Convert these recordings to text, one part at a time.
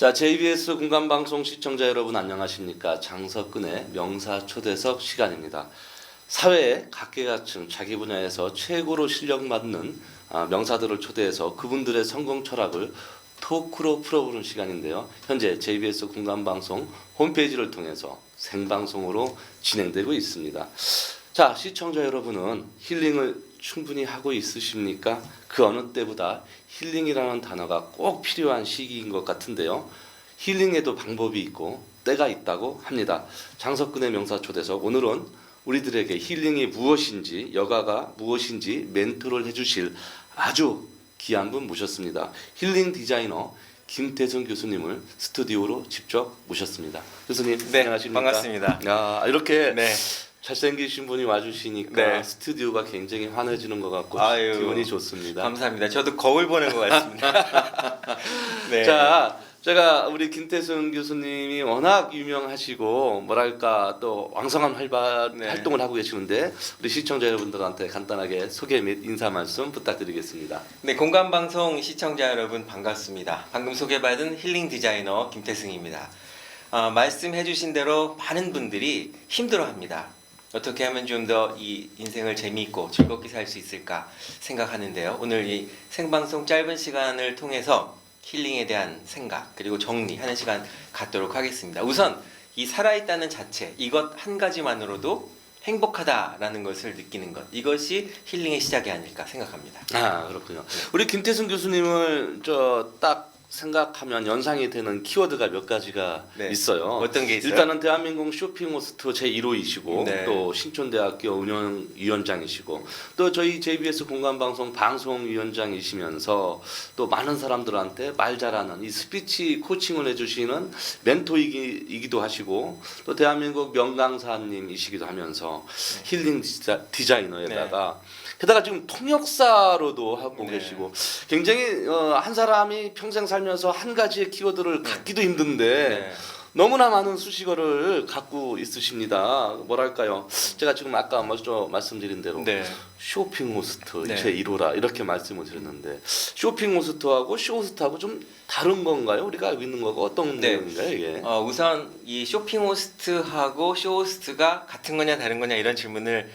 자, JBS 공감방송 시청자 여러분 안녕하십니까? 장석근의 명사초대석 시간입니다. 사회의 각계각층 자기 분야에서 최고로 실력맞는 명사들을 초대해서 그분들의 성공 철학을 토크로 풀어보는 시간인데요. 현재 JBS 공감방송 홈페이지를 통해서 생방송으로 진행되고 있습니다. 자, 시청자 여러분은 힐링을 충분히 하고 있으십니까? 그 어느 때보다 힐링이라는 단어가 꼭 필요한 시기인 것 같은데요. 힐링에도 방법이 있고 때가 있다고 합니다. 장석근의 명사초대석, 오늘은 우리들에게 힐링이 무엇인지, 여가가 무엇인지 멘토를 해주실 아주 귀한 분 모셨습니다. 힐링 디자이너 김태승 교수님을 스튜디오로 직접 모셨습니다. 교수님, 네, 안녕하십니까? 반갑습니다. 야, 이렇게 네. 잘생기신 분이 와주시니까 네. 스튜디오가 굉장히 환해지는 것 같고 아유, 기분이 좋습니다. 감사합니다. 저도 거울 보는 것 같습니다. 네. 자, 제가 우리 김태승 교수님이 워낙 유명하시고 뭐랄까 또 왕성한 네. 활동을 하고 계시는데 우리 시청자 여러분들한테 간단하게 소개 및 인사 말씀 부탁드리겠습니다. 네, 공감방송 시청자 여러분 반갑습니다. 방금 소개받은 힐링 디자이너 김태승입니다. 말씀해주신 대로 많은 분들이 힘들어합니다. 어떻게 하면 좀 더 이 인생을 재미있고 즐겁게 살 수 있을까 생각하는데요. 오늘 이 생방송 짧은 시간을 통해서 힐링에 대한 생각 그리고 정리하는 시간 갖도록 하겠습니다. 우선 이 살아있다는 자체, 이것 한 가지만으로도 행복하다라는 것을 느끼는 것, 이것이 힐링의 시작이 아닐까 생각합니다. 아, 그렇군요. 우리 김태승 교수님을 딱 생각하면 연상이 되는 키워드가 몇 가지가 네. 있어요. 어떤 게 있어요? 일단은 대한민국 쇼핑 호스트 제1호이시고 네. 또 신촌대학교 운영위원장이시고 또 저희 JBS 공감방송 방송위원장이시면서 또 많은 사람들한테 말 잘하는 이 스피치 코칭을 해주시는 멘토이기도 하시고 또 대한민국 명강사님이시기도 하면서 힐링 디자이너에다가 게다가 지금 통역사로도 하고 네. 계시고 굉장히 한 사람이 평생 살면서 한 가지의 키워드를 갖기도 힘든데 네. 너무나 많은 수식어를 갖고 있으십니다. 뭐랄까요? 제가 지금 아까 먼저 말씀드린 대로 네. 쇼핑 호스트 네. 제1호라 이렇게 말씀을 드렸는데 쇼핑 호스트하고 쇼 호스트하고 좀 다른 건가요? 우리가 알고 있는 거가 어떤 네. 내용인가요, 이게? 우선 이 쇼핑 호스트하고 쇼 호스트가 같은 거냐 다른 거냐 이런 질문을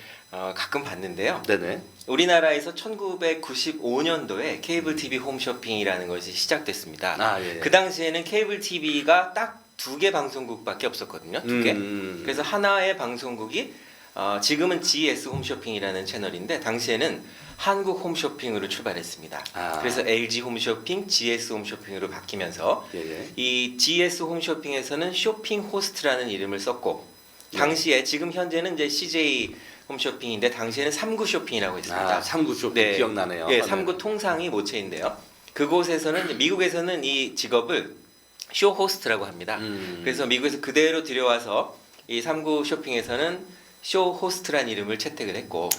가끔 받는데요. 네네. 우리나라에서 1995년도에 케이블 TV 홈쇼핑이라는 것이 시작됐습니다. 아, 예. 그 당시에는 케이블 TV가 딱 2개 방송국밖에 없었거든요. 2개. 그래서 하나의 방송국이 지금은 GS 홈쇼핑이라는 채널인데 당시에는 한국 홈쇼핑으로 출발했습니다. 아. 그래서 LG 홈쇼핑, GS 홈쇼핑으로 바뀌면서 예. 이 GS 홈쇼핑에서는 쇼핑 호스트라는 이름을 썼고 예. 당시에 지금 현재는 이제 CJ 홈쇼핑인데 당시에는 3구 쇼핑이라고 했습니다. 3구 쇼핑 네. 기억나네요. 예, 네. 3구 통상이 모체인데요. 그곳에서는 이제 미국에서는 이 직업을 쇼 호스트라고 합니다. 그래서 미국에서 그대로 들여와서 이 3구 쇼핑에서는 쇼 호스트란 이름을 채택을 했고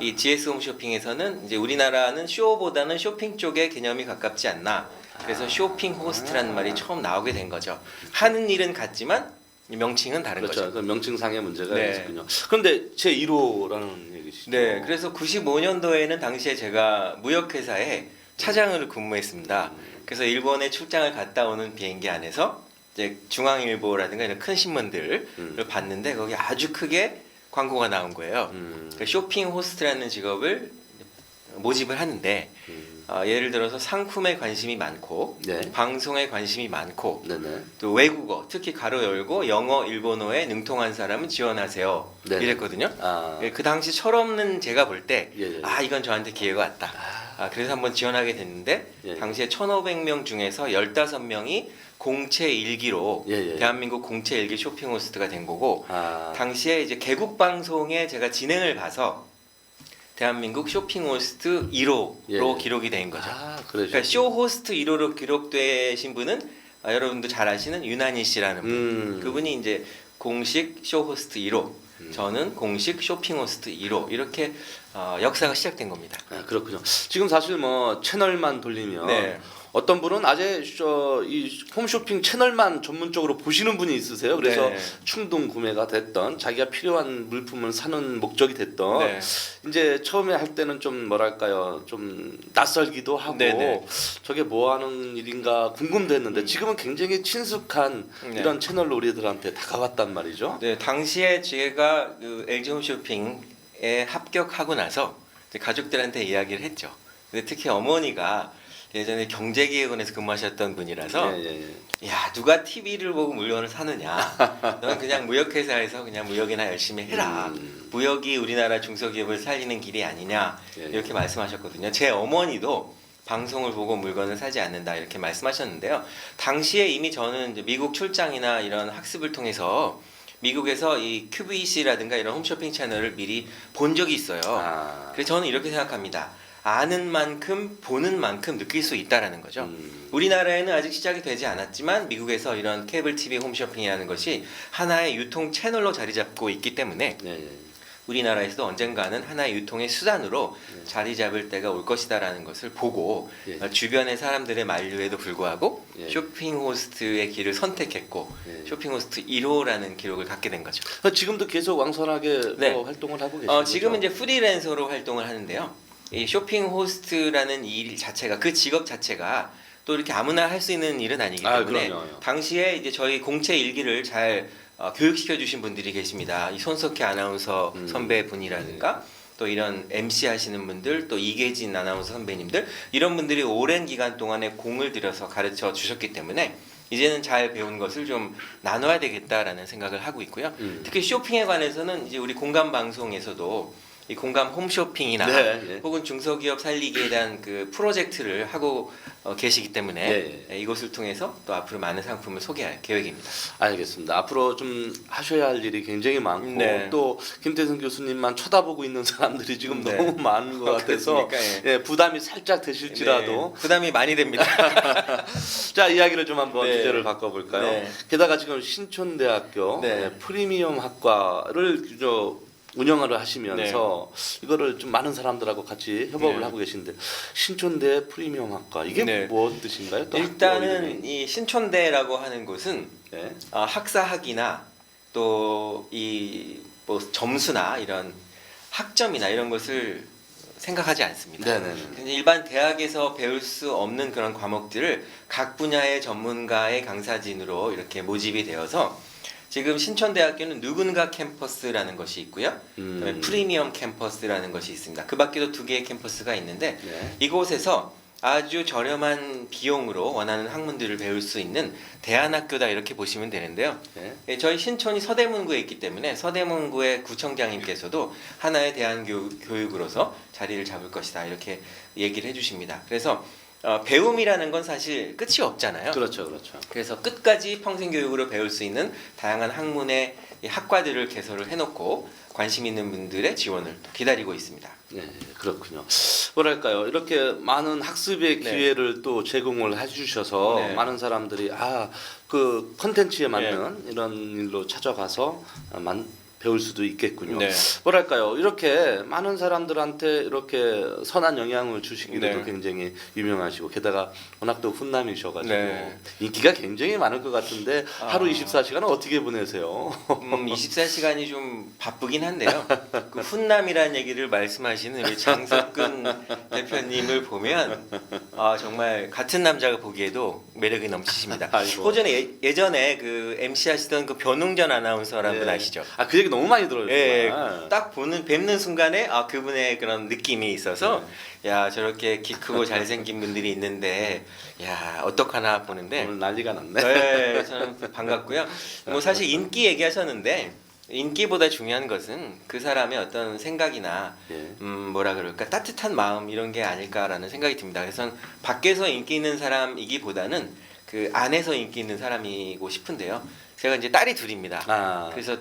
이 GS 홈쇼핑에서는 이제 우리나라는 쇼보다는 쇼핑 쪽의 개념이 가깝지 않나. 그래서 쇼핑 호스트라는 말이 처음 나오게 된 거죠. 하는 일은 같지만 명칭은 다른 그렇죠. 거죠. 그 명칭상의 문제가 네. 있군요. 그런데 제1호라는 얘기시죠. 네, 그래서 95년도에는 당시에 제가 무역회사에 차장으로 근무했습니다. 그래서 일본에 출장을 갔다 오는 비행기 안에서 이제 중앙일보라든가 이런 큰 신문들을 봤는데 거기 아주 크게 광고가 나온 거예요. 그러니까 쇼핑 호스트라는 직업을 모집을 하는데 예를 들어서 상품에 관심이 많고 네. 방송에 관심이 많고 네네. 또 외국어 특히 가로 열고 영어, 일본어에 능통한 사람은 지원하세요. 네. 이랬거든요. 아, 그 당시 철없는 제가 볼 때 예. 이건 저한테 기회가 왔다. 그래서 한번 지원하게 됐는데 예. 당시에 1,500명 중에서 15명이 공채 일기로 예. 대한민국 공채 일기 쇼핑 호스트가 된 거고 아, 당시에 이제 개국 방송에 제가 진행을 봐서 대한민국 쇼핑 호스트 1호로 예. 기록이 된 거죠. 그러죠. 그러니까 쇼 호스트 1호로 기록되신 분은 여러분도 잘 아시는 윤한희 씨라는 분. 그분이 이제 공식 쇼 호스트 1호, 저는 공식 쇼핑 호스트 1호 이렇게 역사가 시작된 겁니다. 그렇군요. 지금 사실 뭐 채널만 돌리면 네. 어떤 분은 아예 이 홈쇼핑 채널만 전문적으로 보시는 분이 있으세요. 그래서 네. 충동 구매가 됐던 자기가 필요한 물품을 사는 목적이 됐던 네. 이제 처음에 할 때는 좀 뭐랄까요 좀 낯설기도 하고 네네. 저게 뭐 하는 일인가 궁금됐는데 지금은 굉장히 친숙한 네. 이런 채널로 우리들한테 다가왔단 말이죠. 네, 당시에 제가 그 LG 홈쇼핑에 합격하고 나서 이제 가족들한테 이야기를 했죠. 근데 특히 어머니가 예전에 경제기획원에서 근무하셨던 분이라서 예, 예, 예. 야, 누가 TV를 보고 물건을 사느냐. 너는 그냥 무역회사에서 그냥 무역이나 열심히 해라. 무역이 우리나라 중소기업을 살리는 길이 아니냐. 예, 예. 이렇게 말씀하셨거든요. 제 어머니도 방송을 보고 물건을 사지 않는다 이렇게 말씀하셨는데요. 당시에 이미 저는 이제 미국 출장이나 이런 학습을 통해서 미국에서 이 QVC라든가 이런 홈쇼핑 채널을 미리 본 적이 있어요. 아. 그래서 저는 이렇게 생각합니다. 아는 만큼 보는 만큼 느낄 수 있다라는 거죠. 우리나라에는 아직 시작이 되지 않았지만 미국에서 이런 케이블 TV 홈쇼핑이라는 것이 하나의 유통 채널로 자리 잡고 있기 때문에 예, 예. 우리나라에서도 언젠가는 하나의 유통의 수단으로 자리 잡을 때가 올 것이다라는 것을 보고 예. 주변의 사람들의 만류에도 불구하고 예. 쇼핑 호스트의 길을 선택했고 예. 쇼핑 호스트 1호라는 기록을 갖게 된 거죠. 지금도 계속 왕성하게 네. 뭐 활동을 하고 계시죠. 지금은 이제 프리랜서로 활동을 하는데요. 이 쇼핑 호스트라는 일 자체가 그 직업 자체가 또 이렇게 아무나 할 수 있는 일은 아니기 때문에 그럼요. 당시에 이제 저희 공채 일기를 잘 교육시켜 주신 분들이 계십니다. 이 손석희 아나운서 선배분이라든가 또 이런 MC 하시는 분들 또 이계진 아나운서 선배님들 이런 분들이 오랜 기간 동안에 공을 들여서 가르쳐 주셨기 때문에 이제는 잘 배운 것을 좀 나눠야 되겠다라는 생각을 하고 있고요. 특히 쇼핑에 관해서는 이제 우리 공감 방송에서도 이 공감 홈쇼핑이나 네, 예. 혹은 중소기업 살리기에 대한 그 프로젝트를 하고 계시기 때문에 네. 이것을 통해서 또 앞으로 많은 상품을 소개할 계획입니다. 알겠습니다. 앞으로 좀 하셔야 할 일이 굉장히 많고 네. 또 김태승 교수님만 쳐다보고 있는 사람들이 지금 네. 너무 많은 것 같아서 그렇습니까? 예, 부담이 살짝 되실지라도 네, 부담이 많이 됩니다. 자 이야기를 좀 한번 네. 주제를 바꿔볼까요? 네. 게다가 지금 신촌대학교 네. 프리미엄 학과를 운영을 하시면서 이거를 좀 많은 사람들하고 같이 협업을 네. 하고 계신데 신촌대 프리미엄 학과 이게 네. 무엇 뜻인가요? 또 학교 일단은 이름이? 이 신촌대라고 하는 곳은 네. 학사학이나 또 이 뭐 점수나 이런 학점이나 이런 것을 생각하지 않습니다. 네네. 근데 일반 대학에서 배울 수 없는 그런 과목들을 각 분야의 전문가의 강사진으로 이렇게 모집이 되어서 지금 신촌대학교는 누군가 캠퍼스라는 것이 있고요. 그다음에 프리미엄 캠퍼스라는 것이 있습니다. 그 밖에도 2개의 캠퍼스가 있는데 네. 이곳에서 아주 저렴한 비용으로 원하는 학문들을 배울 수 있는 대안학교다 이렇게 보시면 되는데요. 네. 저희 신촌이 서대문구에 있기 때문에 서대문구의 구청장님께서도 하나의 대안교육으로서 자리를 잡을 것이다 이렇게 얘기를 해주십니다. 그래서 배움이라는 건 사실 끝이 없잖아요. 그렇죠, 그렇죠. 그래서 끝까지 평생교육으로 배울 수 있는 다양한 학문의 이 학과들을 개설을 해놓고 관심 있는 분들의 지원을 또 기다리고 있습니다. 네, 그렇군요. 뭐랄까요? 이렇게 많은 학습의 네. 기회를 또 제공을 해주셔서 네. 많은 사람들이 그 컨텐츠에 맞는 이런 일로 찾아가서 배울 수도 있겠군요. 네. 뭐랄까요? 이렇게 많은 사람들한테 이렇게 선한 영향을 주시기로도 네. 굉장히 유명하시고 게다가 워낙 또 훈남이셔가지고 네. 인기가 굉장히 많을 것 같은데 하루 아. 24시간은 어떻게 보내세요? 24시간이 좀 바쁘긴 한데요. 그 훈남이라는 얘기를 말씀하시는 우리 장석근 대표님을 보면 정말 같은 남자가 보기에도 매력이 넘치십니다. 아이고. 호전에 예전에 그 MC 하시던 그 변웅전 아나운서라는 분 네. 아시죠? 그 얘기 너무 많이 들어요. 예, 정말. 딱 뵙는 순간에 그분의 그런 느낌이 있어서 야 저렇게 키 크고 잘생긴 분들이 있는데 야 어떡하나 보는데 오늘 난리가 났네. 네, 저는 반갑고요. 뭐 사실 인기 얘기하셨는데 인기보다 중요한 것은 그 사람의 어떤 생각이나 예. 뭐라 그럴까 따뜻한 마음 이런 게 아닐까라는 생각이 듭니다. 그래서 밖에서 인기 있는 사람이기보다는 그 안에서 인기 있는 사람이고 싶은데요. 제가 이제 딸이 둘입니다. 그래서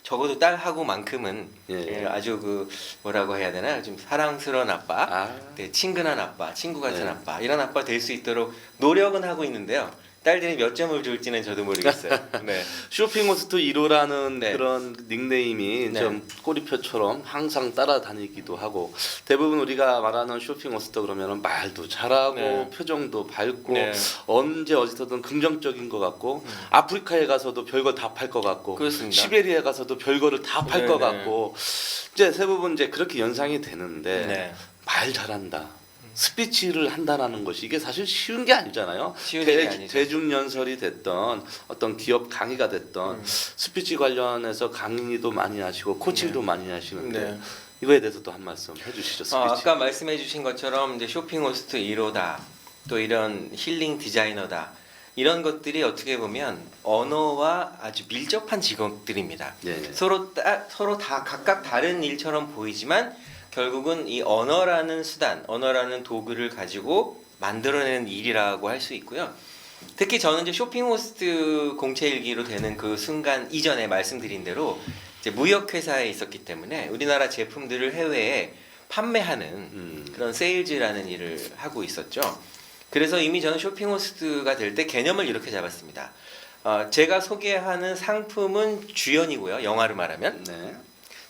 적어도 딸하고만큼은 예. 아주 그 뭐라고 해야 되나 좀 사랑스러운 아빠, 네, 친근한 아빠, 친구 같은 네. 아빠 이런 아빠 될 수 있도록 노력은 하고 있는데요. 딸들이 몇 점을 줄지는 저도 모르겠어요. 네. 쇼핑 호스트 1호라는 네. 그런 닉네임이 네. 좀 꼬리표처럼 항상 따라다니기도 하고 대부분 우리가 말하는 쇼핑 호스트 그러면은 말도 잘하고 네. 표정도 밝고 네. 언제 어디서든 긍정적인 것 같고 아프리카에 가서도 별걸 다 팔 것 같고 그렇습니다. 시베리아에 가서도 별거를 다 팔 것 네, 네. 같고 이제 대부분 이제 그렇게 연상이 되는데 네. 말 잘한다. 스피치를 한다라는 것이 이게 사실 쉬운 게 아니잖아요. 쉬운 일이 아니죠. 대중연설이 됐던 어떤 기업 강의가 됐던 스피치 관련해서 강의도 많이 하시고 코칭도 네. 많이 하시는데 네. 이거에 대해서도 한 말씀 해주시죠. 스피치. 아까 말씀해주신 것처럼 이제 쇼핑 호스트 1호다, 또 이런 힐링 디자이너다, 이런 것들이 어떻게 보면 언어와 아주 밀접한 직업들입니다. 예. 서로 다 각각 다른 일처럼 보이지만 결국은 이 언어라는 수단, 언어라는 도구를 가지고 만들어내는 일이라고 할 수 있고요. 특히 저는 이제 쇼핑 호스트 공채일기로 되는 그 순간 이전에 말씀드린 대로 이제 무역회사에 있었기 때문에 우리나라 제품들을 해외에 판매하는 그런 세일즈라는 일을 하고 있었죠. 그래서 이미 저는 쇼핑 호스트가 될 때 개념을 이렇게 잡았습니다. 제가 소개하는 상품은 주연이고요. 영화로 말하면. 네.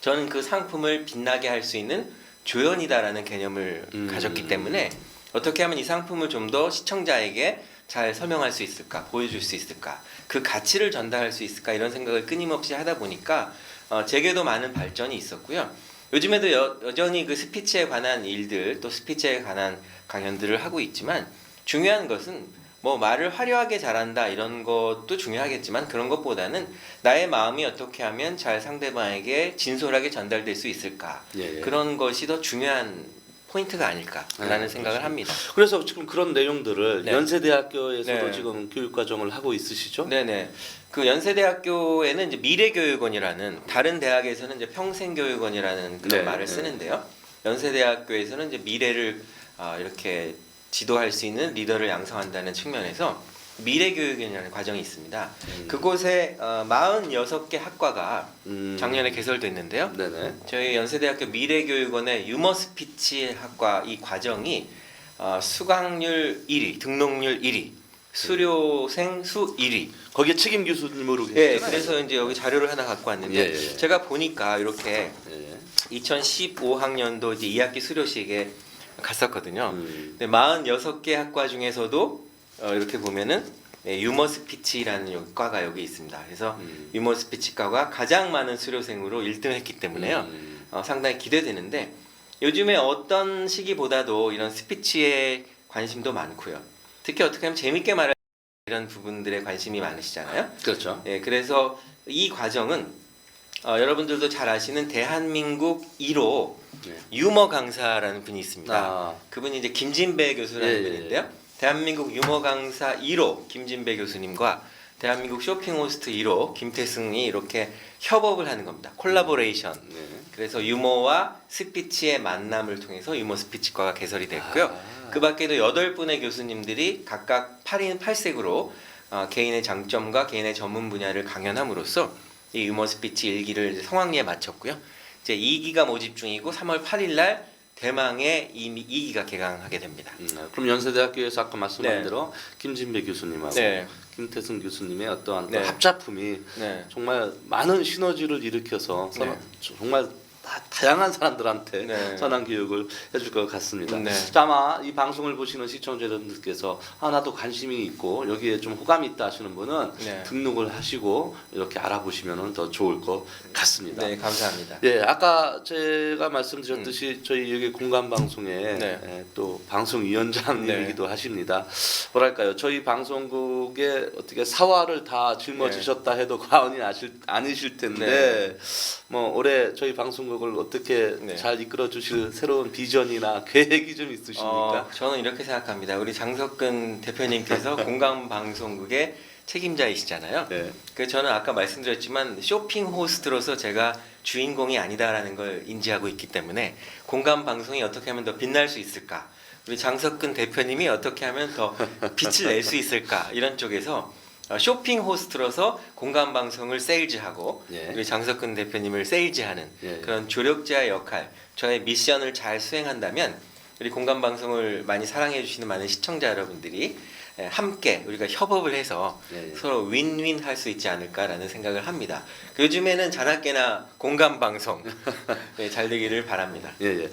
저는 그 상품을 빛나게 할 수 있는 조연이다라는 개념을 가졌기 때문에 어떻게 하면 이 상품을 좀 더 시청자에게 잘 설명할 수 있을까, 보여줄 수 있을까, 그 가치를 전달할 수 있을까 이런 생각을 끊임없이 하다 보니까 제게도 많은 발전이 있었고요. 요즘에도 여전히 그 스피치에 관한 일들 또 스피치에 관한 강연들을 하고 있지만 중요한 것은 뭐 말을 화려하게 잘한다 이런 것도 중요하겠지만 그런 것보다는 나의 마음이 어떻게 하면 잘 상대방에게 진솔하게 전달될 수 있을까 예. 그런 것이 더 중요한 포인트가 아닐까라는 네, 생각을 그렇습니다. 합니다. 그래서 지금 그런 내용들을 네. 연세대학교에서도 네. 지금 교육과정을 하고 있으시죠? 네네. 그 연세대학교에는 이제 미래교육원이라는 다른 대학에서는 이제 평생교육원이라는 그런 네, 말을 네. 쓰는데요. 연세대학교에서는 이제 미래를 이렇게 지도할 수 있는 리더를 양성한다는 측면에서 미래교육원이라는 과정이 있습니다. 그곳에 46개 학과가 작년에 개설됐는데요. 네네. 저희 연세대학교 미래교육원의 유머 스피치 학과 이 과정이 수강률 1위, 등록률 1위, 수료생 수 1위. 거기에 책임 교수님으로 예, 계시잖아요. 그래서 이제 여기 자료를 하나 갖고 왔는데 예. 제가 보니까 이렇게 예. 2015학년도 이제 2학기 수료식에 갔었거든요. 음. 근데 46개 학과 중에서도 이렇게 보면은 유머 스피치라는 과가 여기 있습니다. 그래서 유머 스피치과가 가장 많은 수료생으로 1등했기 때문에요. 상당히 기대되는데 요즘에 어떤 시기보다도 이런 스피치에 관심도 많고요. 특히 어떻게 하면 재밌게 말할 이런 부분들에 관심이 많으시잖아요. 그렇죠. 예, 그래서 이 과정은 여러분들도 잘 아시는 대한민국 1호 네. 유머 강사라는 분이 있습니다. 아, 그분이 이제 김진배 교수라는 예, 분인데요. 대한민국 유머 강사 1호 김진배 교수님과 대한민국 쇼핑 호스트 1호 김태승이 이렇게 협업을 하는 겁니다. 콜라보레이션. 네. 그래서 유머와 스피치의 만남을 통해서 유머 스피치과가 개설이 됐고요. 아. 그 밖에도 8분의 교수님들이 각각 8인 8색으로 개인의 장점과 개인의 전문 분야를 강연함으로써 이 유머 스피치 1기를 성황리에 마쳤고요. 이제 2기가 모집 중이고 3월 8일 날 대망의 2기가 개강하게 됩니다. 그럼 연세대학교에서 아까 말씀하신 네. 대로 김진배 교수님하고 네. 김태승 교수님의 어떠한 그 네. 합작품이 네. 정말 많은 시너지를 일으켜서 네. 정말 다양한 사람들한테 네. 선한 교육을 해줄 것 같습니다. 네. 자, 아마 이 방송을 보시는 시청자 여러분들께서 나도 관심이 있고 여기에 좀 호감이 있다 하시는 분은 네. 등록을 하시고 이렇게 알아보시면 더 좋을 것 같습니다. 네, 감사합니다. 예, 아까 제가 말씀드렸듯이 저희 여기 공감 방송에 네. 또 방송위원장님이기도 하십니다. 뭐랄까요, 저희 방송국에 어떻게 사활을 다 짊어지셨다 해도 과언이 아니실 텐데 뭐 올해 저희 방송국을 어떻게 네. 잘 이끌어 주실 새로운 비전이나 계획이 좀 있으십니까? 저는 이렇게 생각합니다. 우리 장석근 대표님께서 공감방송국의 책임자이시잖아요. 네. 그 저는 아까 말씀드렸지만 쇼핑 호스트로서 제가 주인공이 아니다라는 걸 인지하고 있기 때문에 공감 방송이 어떻게 하면 더 빛날 수 있을까? 우리 장석근 대표님이 어떻게 하면 더 빛을 낼 수 있을까? 이런 쪽에서 쇼핑 호스트로서 공감 방송을 세일즈하고 예. 우리 장석근 대표님을 세일즈하는 예. 그런 조력자의 역할, 저의 미션을 잘 수행한다면 우리 공감 방송을 많이 사랑해 주시는 많은 시청자 여러분들이 함께 우리가 협업을 해서 예, 예. 서로 윈윈 할 수 있지 않을까라는 생각을 합니다. 요즘에는 자나깨나 공감 방송 네, 잘 되기를 바랍니다. 예, 예.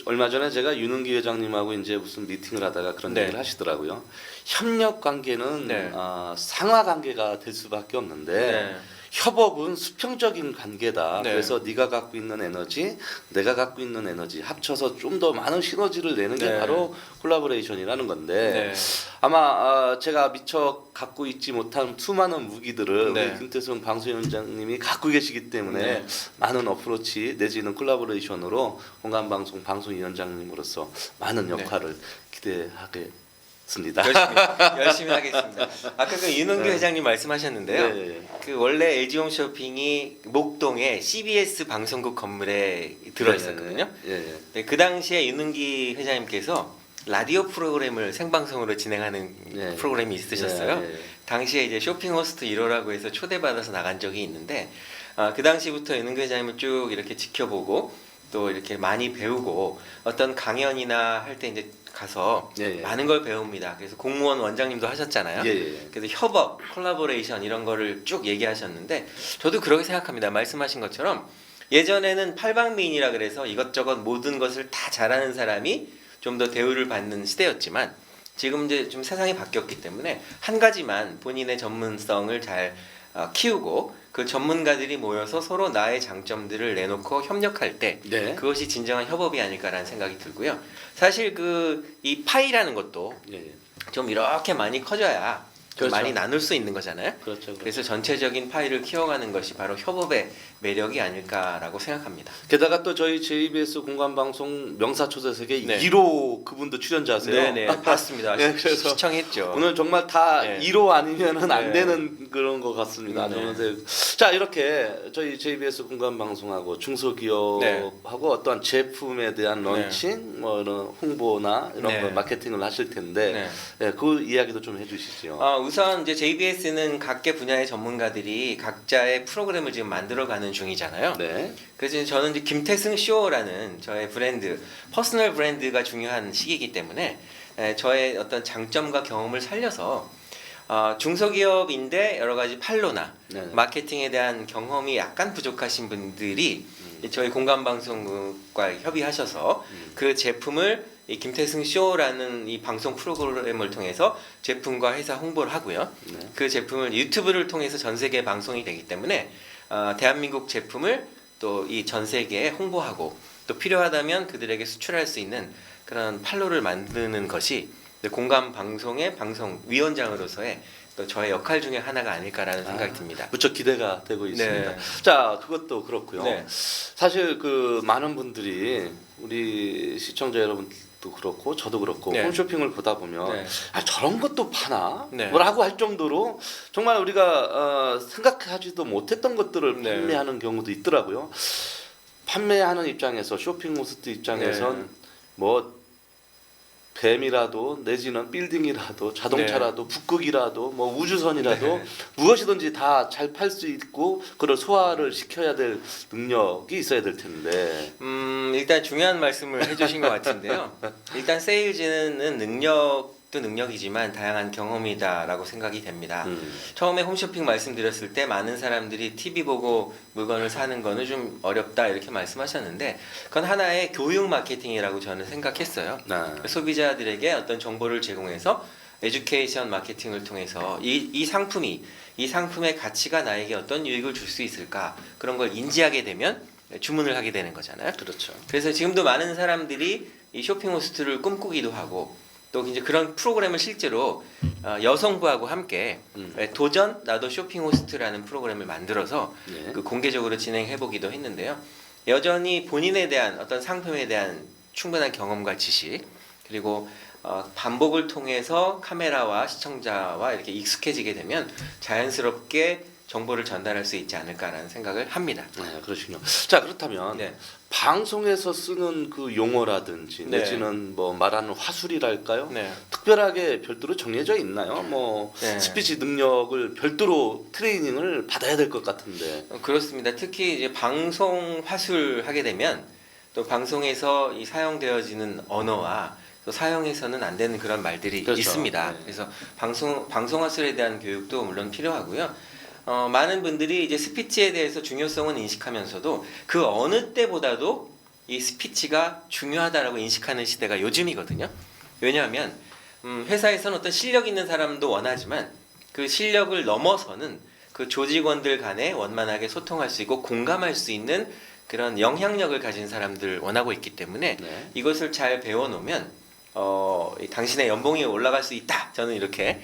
얼마 전에 제가 윤은기 회장님하고 이제 무슨 미팅을 하다가 그런 네. 얘기를 하시더라고요. 협력 관계는 네. 상하 관계가 될 수밖에 없는데 네. 협업은 수평적인 관계다. 네. 그래서 네가 갖고 있는 에너지, 내가 갖고 있는 에너지 합쳐서 좀 더 많은 시너지를 내는 게 네. 바로 콜라보레이션이라는 건데 네. 아마 제가 미처 갖고 있지 못한 수많은 무기들을 네. 우리 김태승 방송위원장님이 갖고 계시기 때문에 네. 많은 어프로치 내지는 콜라보레이션으로 공감방송 방송위원장님으로서 많은 역할을 기대하겠습니다. 열심히 하겠습니다. 아까 그 윤은규 네. 회장님 말씀하셨는데요. 네. 그 원래 LG홈쇼핑이 목동에 CBS 방송국 건물에 들어 있었거든요. 예, 예. 네, 그 당시에 윤은기 회장님께서 라디오 프로그램을 생방송으로 진행하는 예. 프로그램이 있으셨어요. 예, 예. 당시에 이제 쇼핑 호스트 1호라고 해서 초대받아서 나간 적이 있는데 그 당시부터 윤은기 회장님을 쭉 이렇게 지켜보고 또 이렇게 많이 배우고 어떤 강연이나 할 때 이제 가서 예, 예. 많은 걸 배웁니다. 그래서 공무원 원장님도 하셨잖아요. 예, 예. 그래서 협업, 콜라보레이션 이런 거를 쭉 얘기하셨는데 저도 그렇게 생각합니다. 말씀하신 것처럼 예전에는 팔방미인이라 그래서 이것저것 모든 것을 다 잘하는 사람이 좀 더 대우를 받는 시대였지만 지금 이제 좀 세상이 바뀌었기 때문에 한 가지만 본인의 전문성을 잘 키우고 그 전문가들이 모여서 서로 나의 장점들을 내놓고 협력할 때 네. 그것이 진정한 협업이 아닐까라는 생각이 들고요. 사실 이 파이라는 것도 예, 예. 좀 이렇게 많이 커져야 좀 그렇죠. 많이 나눌 수 있는 거잖아요. 그렇죠. 그래서 전체적인 파이를 키워가는 것이 바로 협업의 매력이 아닐까라고 생각합니다. 게다가 또 저희 JBS 공감방송 명사초대석의 네. 1호 그분도 출연자세요. 네네 봤습니다. 네, 그래서 시청했죠. 오늘 정말 다 네. 1호 아니면은 안 네. 되는 그런 것 같습니다. 네. 그런데 자 이렇게 저희 JBS 공감방송하고 중소기업하고 어떠한 제품에 대한 런칭, 뭐 이런 홍보나 이런 네. 거 마케팅을 하실 텐데 네. 예, 그 이야기도 좀 해주시죠. 우선 이제 JBS는 각계 분야의 전문가들이 각자의 프로그램을 지금 만들어가는 중이잖아요. 네. 그래서 이제 저는 이제 김태승 쇼라는 저의 브랜드, 퍼스널 브랜드가 중요한 시기이기 때문에 저의 어떤 장점과 경험을 살려서 중소기업인데 여러 가지 판로나 네. 마케팅에 대한 경험이 약간 부족하신 분들이 저희 공감방송국과 협의하셔서 그 제품을 이 김태승 쇼라는 이 방송 프로그램을 통해서 제품과 회사 홍보를 하고요. 네. 그 제품을 유튜브를 통해서 전 세계 방송이 되기 때문에 대한민국 제품을 또 이 전 세계에 홍보하고 또 필요하다면 그들에게 수출할 수 있는 그런 판로를 만드는 것이 공감 방송의 방송 위원장으로서의 또 저의 역할 중에 하나가 아닐까라는 생각이 듭니다. 무척 기대가 되고 있습니다. 네. 자, 그것도 그렇고요. 네. 사실 그 많은 분들이 우리 시청자 여러분도 그렇고 저도 그렇고 네. 홈쇼핑을 보다 보면 네. 저런 것도 파나? 네. 뭐라고 할 정도로 정말 우리가 생각하지도 못했던 것들을 네. 판매하는 경우도 있더라고요. 판매하는 입장에서 쇼핑 호스트 입장에선 네. 뭐 뱀이라도 내지는 빌딩이라도 자동차라도 북극이라도 뭐 우주선이라도 네. 무엇이든지 다 잘 팔 수 있고 그걸 소화를 시켜야 될 능력이 있어야 될 텐데. 일단 중요한 말씀을 해주신 것 같은데요. 일단 세일즈는 능력도 능력이지만 다양한 경험이다라고 생각이 됩니다. 처음에 홈쇼핑 말씀드렸을 때 많은 사람들이 TV 보고 물건을 사는 거는 좀 어렵다 이렇게 말씀하셨는데 그건 하나의 교육 마케팅이라고 저는 생각했어요. 네. 소비자들에게 어떤 정보를 제공해서 에듀케이션 마케팅을 통해서 이 상품의 가치가 나에게 어떤 유익을 줄 수 있을까 그런 걸 인지하게 되면 주문을 하게 되는 거잖아요. 그렇죠. 그래서 지금도 많은 사람들이 이 쇼핑 호스트를 꿈꾸기도 하고 또 이제 그런 프로그램을 실제로 여성부하고 함께 도전 나도 쇼핑 호스트라는 프로그램을 만들어서 네. 그 공개적으로 진행해 보기도 했는데요. 여전히 본인에 대한 어떤 상품에 대한 충분한 경험과 지식 그리고 반복을 통해서 카메라와 시청자와 이렇게 익숙해지게 되면 자연스럽게 정보를 전달할 수 있지 않을까라는 생각을 합니다. 네, 그러시군요. 자, 그렇다면 네. 방송에서 쓰는 그 용어라든지 네. 내지는 뭐 말하는 화술이랄까요? 네. 특별하게 별도로 정해져 있나요? 뭐 네. 스피치 능력을 별도로 트레이닝을 받아야 될 것 같은데. 그렇습니다. 특히 이제 방송 화술 하게 되면 또 방송에서 이 사용되어지는 언어와 또 사용해서는 안 되는 그런 말들이 그렇죠. 있습니다. 네. 그래서 방송화술에 대한 교육도 물론 필요하고요. 많은 분들이 이제 스피치에 대해서 중요성은 인식하면서도 그 어느 때보다도 이 스피치가 중요하다라고 인식하는 시대가 요즘이거든요. 왜냐하면 회사에서는 어떤 실력 있는 사람도 원하지만 그 실력을 넘어서는 그 조직원들 간에 원만하게 소통할 수 있고 공감할 수 있는 그런 영향력을 가진 사람들 원하고 있기 때문에 네. 이것을 잘 배워놓으면 당신의 연봉이 올라갈 수 있다. 저는 이렇게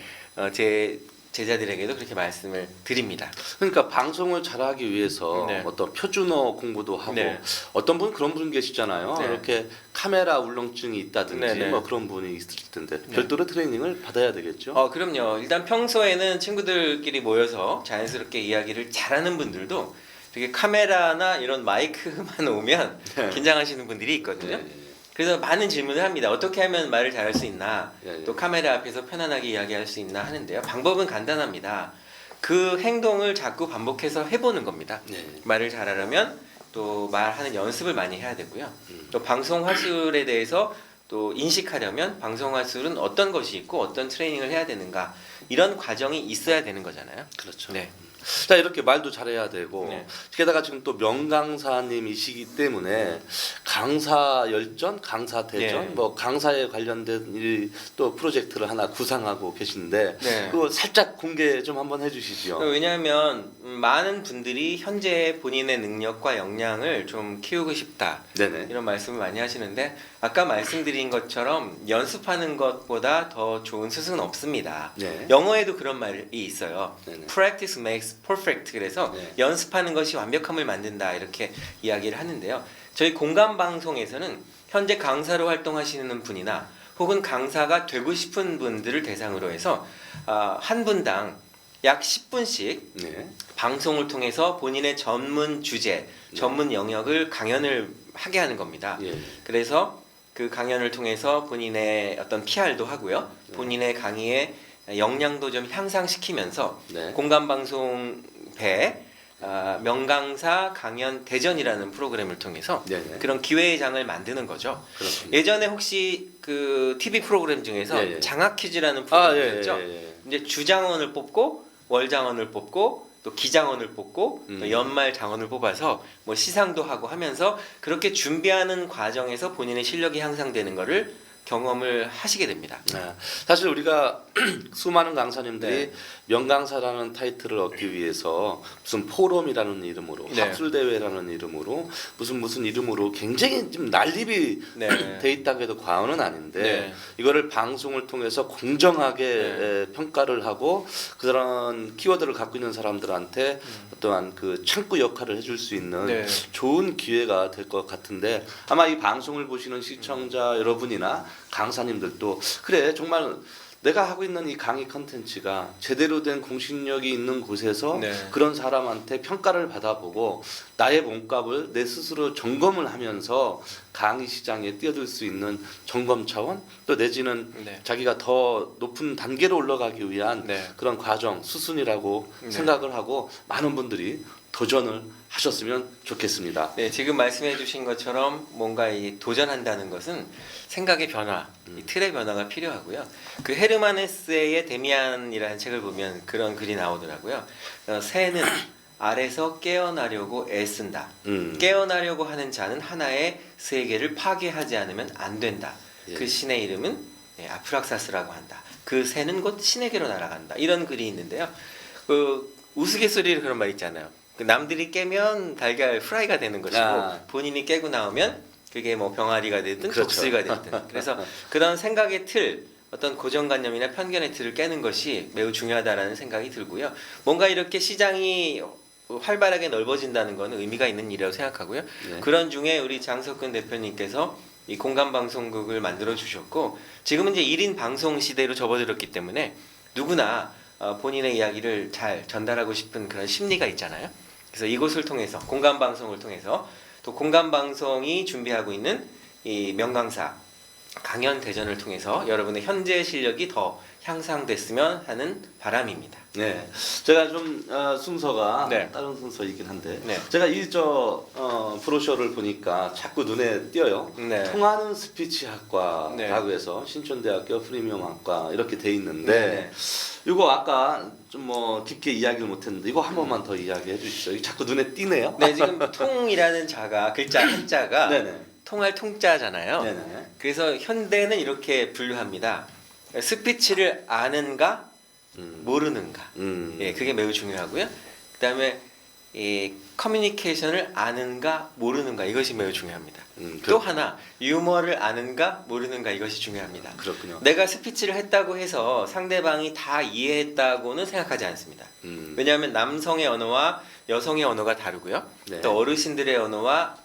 제 제자들에게도 그렇게 말씀을 드립니다. 그러니까 방송을 잘하기 위해서 네. 어떤 표준어 공부도 하고 네. 어떤 분 그런 분 계시잖아요. 네. 이렇게 카메라 울렁증이 있다든지 네, 네. 뭐 그런 분이 있을 텐데 네. 별도로 트레이닝을 받아야 되겠죠. 그럼요. 일단 평소에는 친구들끼리 모여서 자연스럽게 이야기를 잘하는 분들도 이렇게 카메라나 이런 마이크만 오면 네. 긴장하시는 분들이 있거든요. 네. 그래서 많은 질문을 합니다. 어떻게 하면 말을 잘할 수 있나? 예, 예. 또 카메라 앞에서 편안하게 이야기할 수 있나 하는데요. 방법은 간단합니다. 그 행동을 자꾸 반복해서 해보는 겁니다. 네. 말을 잘하려면 또 말하는 연습을 많이 해야 되고요. 음. 또 방송 화술에 대해서 또 인식하려면 방송 화술은 어떤 것이 있고 어떤 트레이닝을 해야 되는가 이런 과정이 있어야 되는 거잖아요. 그렇죠. 네. 자, 이렇게 말도 잘해야 되고 네. 게다가 지금 또 명강사님이시기 때문에 강사 열전, 강사 대전, 네. 뭐 강사에 관련된 또 프로젝트를 하나 구상하고 계신데 네. 그거 살짝 공개 좀 한번 해주시죠. 왜냐하면 많은 분들이 현재 본인의 능력과 역량을 좀 키우고 싶다 네네. 이런 말씀을 많이 하시는데 아까 말씀드린 것처럼 연습하는 것보다 더 좋은 스승은 없습니다. 네. 영어에도 그런 말이 있어요. 네네. Practice makes perfect. 그래서 네. 연습하는 것이 완벽함을 만든다 이렇게 이야기를 하는데요. 저희 공감 방송에서는 현재 강사로 활동하시는 분이나 혹은 강사가 되고 싶은 분들을 대상으로 해서 한 분당 약 10분씩 네. 방송을 통해서 본인의 전문 주제, 전문 영역을 강연을 하게 하는 겁니다. 예. 그래서 그 강연을 통해서 본인의 어떤 PR도 하고요. 본인의 강의의 역량도 좀 향상시키면서 네. 공감방송 배 명강사 강연 대전이라는 프로그램을 통해서 네네. 그런 기회의 장을 만드는 거죠. 그렇습니다. 예전에 혹시 그 TV 프로그램 중에서 예, 예. 장학 퀴즈라는 아, 프로그램이었죠. 예. 이제 주장원을 뽑고 월장원을 뽑고 또 기장원을 뽑고 또 연말 장원을 뽑아서 뭐 시상도 하고 하면서 그렇게 준비하는 과정에서 본인의 실력이 향상되는 거를 경험을 하시게 됩니다. 네. 사실 우리가 수많은 강사님들이 네. 명강사라는 타이틀을 얻기 위해서 무슨 포럼이라는 이름으로 네. 학술대회라는 이름으로 무슨 이름으로 굉장히 좀 난립이 네. 돼 있다고 해도 과언은 아닌데 네. 이거를 방송을 통해서 공정하게 평가를 하고 그런 키워드를 갖고 있는 사람들한테 어떠한 그 창구 역할을 해줄 수 있는 네. 좋은 기회가 될 것 같은데 아마 이 방송을 보시는 시청자 여러분이나 강사님들도 그래 정말 내가 하고 있는 이 강의 컨텐츠가 제대로 된 공신력이 있는 곳에서 네. 그런 사람한테 평가를 받아보고 나의 몸값을 내 스스로 점검을 하면서 강의 시장에 뛰어들 수 있는 점검 차원 또 내지는 네. 자기가 더 높은 단계로 올라가기 위한 네. 그런 과정 수순이라고 네. 생각을 하고 많은 분들이 도전을 하셨으면 좋겠습니다. 네, 지금 말씀해 주신 것처럼 뭔가 이 도전한다는 것은 생각의 변화, 이 틀의 변화가 필요하고요. 그 헤르만 헤세의 데미안이라는 책을 보면 그런 글이 나오더라고요. 새는 알에서 깨어나려고 애쓴다. 깨어나려고 하는 자는 하나의 세계를 파괴하지 않으면 안 된다. 예. 그 신의 이름은 아프락사스라고 한다. 그 새는 곧 신에게로 날아간다. 이런 글이 있는데요. 그 우스갯소리로 그런 말 있잖아요. 그 남들이 깨면 달걀 프라이가 되는 것이고 본인이 깨고 나오면 그게 뭐 병아리가 되든 그렇죠. 독수리가 되든 그래서 그런 생각의 틀 어떤 고정관념이나 편견의 틀을 깨는 것이 매우 중요하다라는 생각이 들고요. 뭔가 이렇게 시장이 활발하게 넓어진다는 것은 의미가 있는 일이라고 생각하고요. 네. 그런 중에 우리 장석근 대표님께서 이 공감방송국을 만들어 주셨고 지금은 이제 1인 방송 시대로 접어들었기 때문에 누구나 본인의 이야기를 잘 전달하고 싶은 그런 심리가 있잖아요. 그래서 이곳을 통해서 공감방송을 통해서 또 공감방송이 준비하고 있는 이 명강사 강연 대전을 통해서 여러분의 현재 실력이 더 향상됐으면 하는 바람입니다. 네, 제가 좀 순서가 네. 다른 순서이긴 한데 네. 제가 이 브로셔를 보니까 자꾸 눈에 띄어요. 네. 통하는 스피치학과라고 네. 해서 신촌대학교 프리미엄학과 이렇게 돼 있는데 네. 이거 아까 좀 뭐 깊게 이야기를 못했는데 이거 한 번만 더 이야기해 주시죠. 이거 자꾸 눈에 띄네요. 네, 지금 통이라는 자가 글자 한자가 네네. 통할 통자잖아요. 네네. 그래서 현대는 이렇게 분류합니다. 스피치를 아는가 모르는가. 예, 그게 매우 중요하고요. 그다음에 이 커뮤니케이션을 아는가 모르는가 이것이 매우 중요합니다. 또 하나 유머를 아는가 모르는가 이것이 중요합니다. 그렇군요. 내가 스피치를 했다고 해서 상대방이 다 이해했다고는 생각하지 않습니다. 왜냐하면 남성의 언어와 여성의 언어가 다르고요. 네. 또 어르신들의 언어와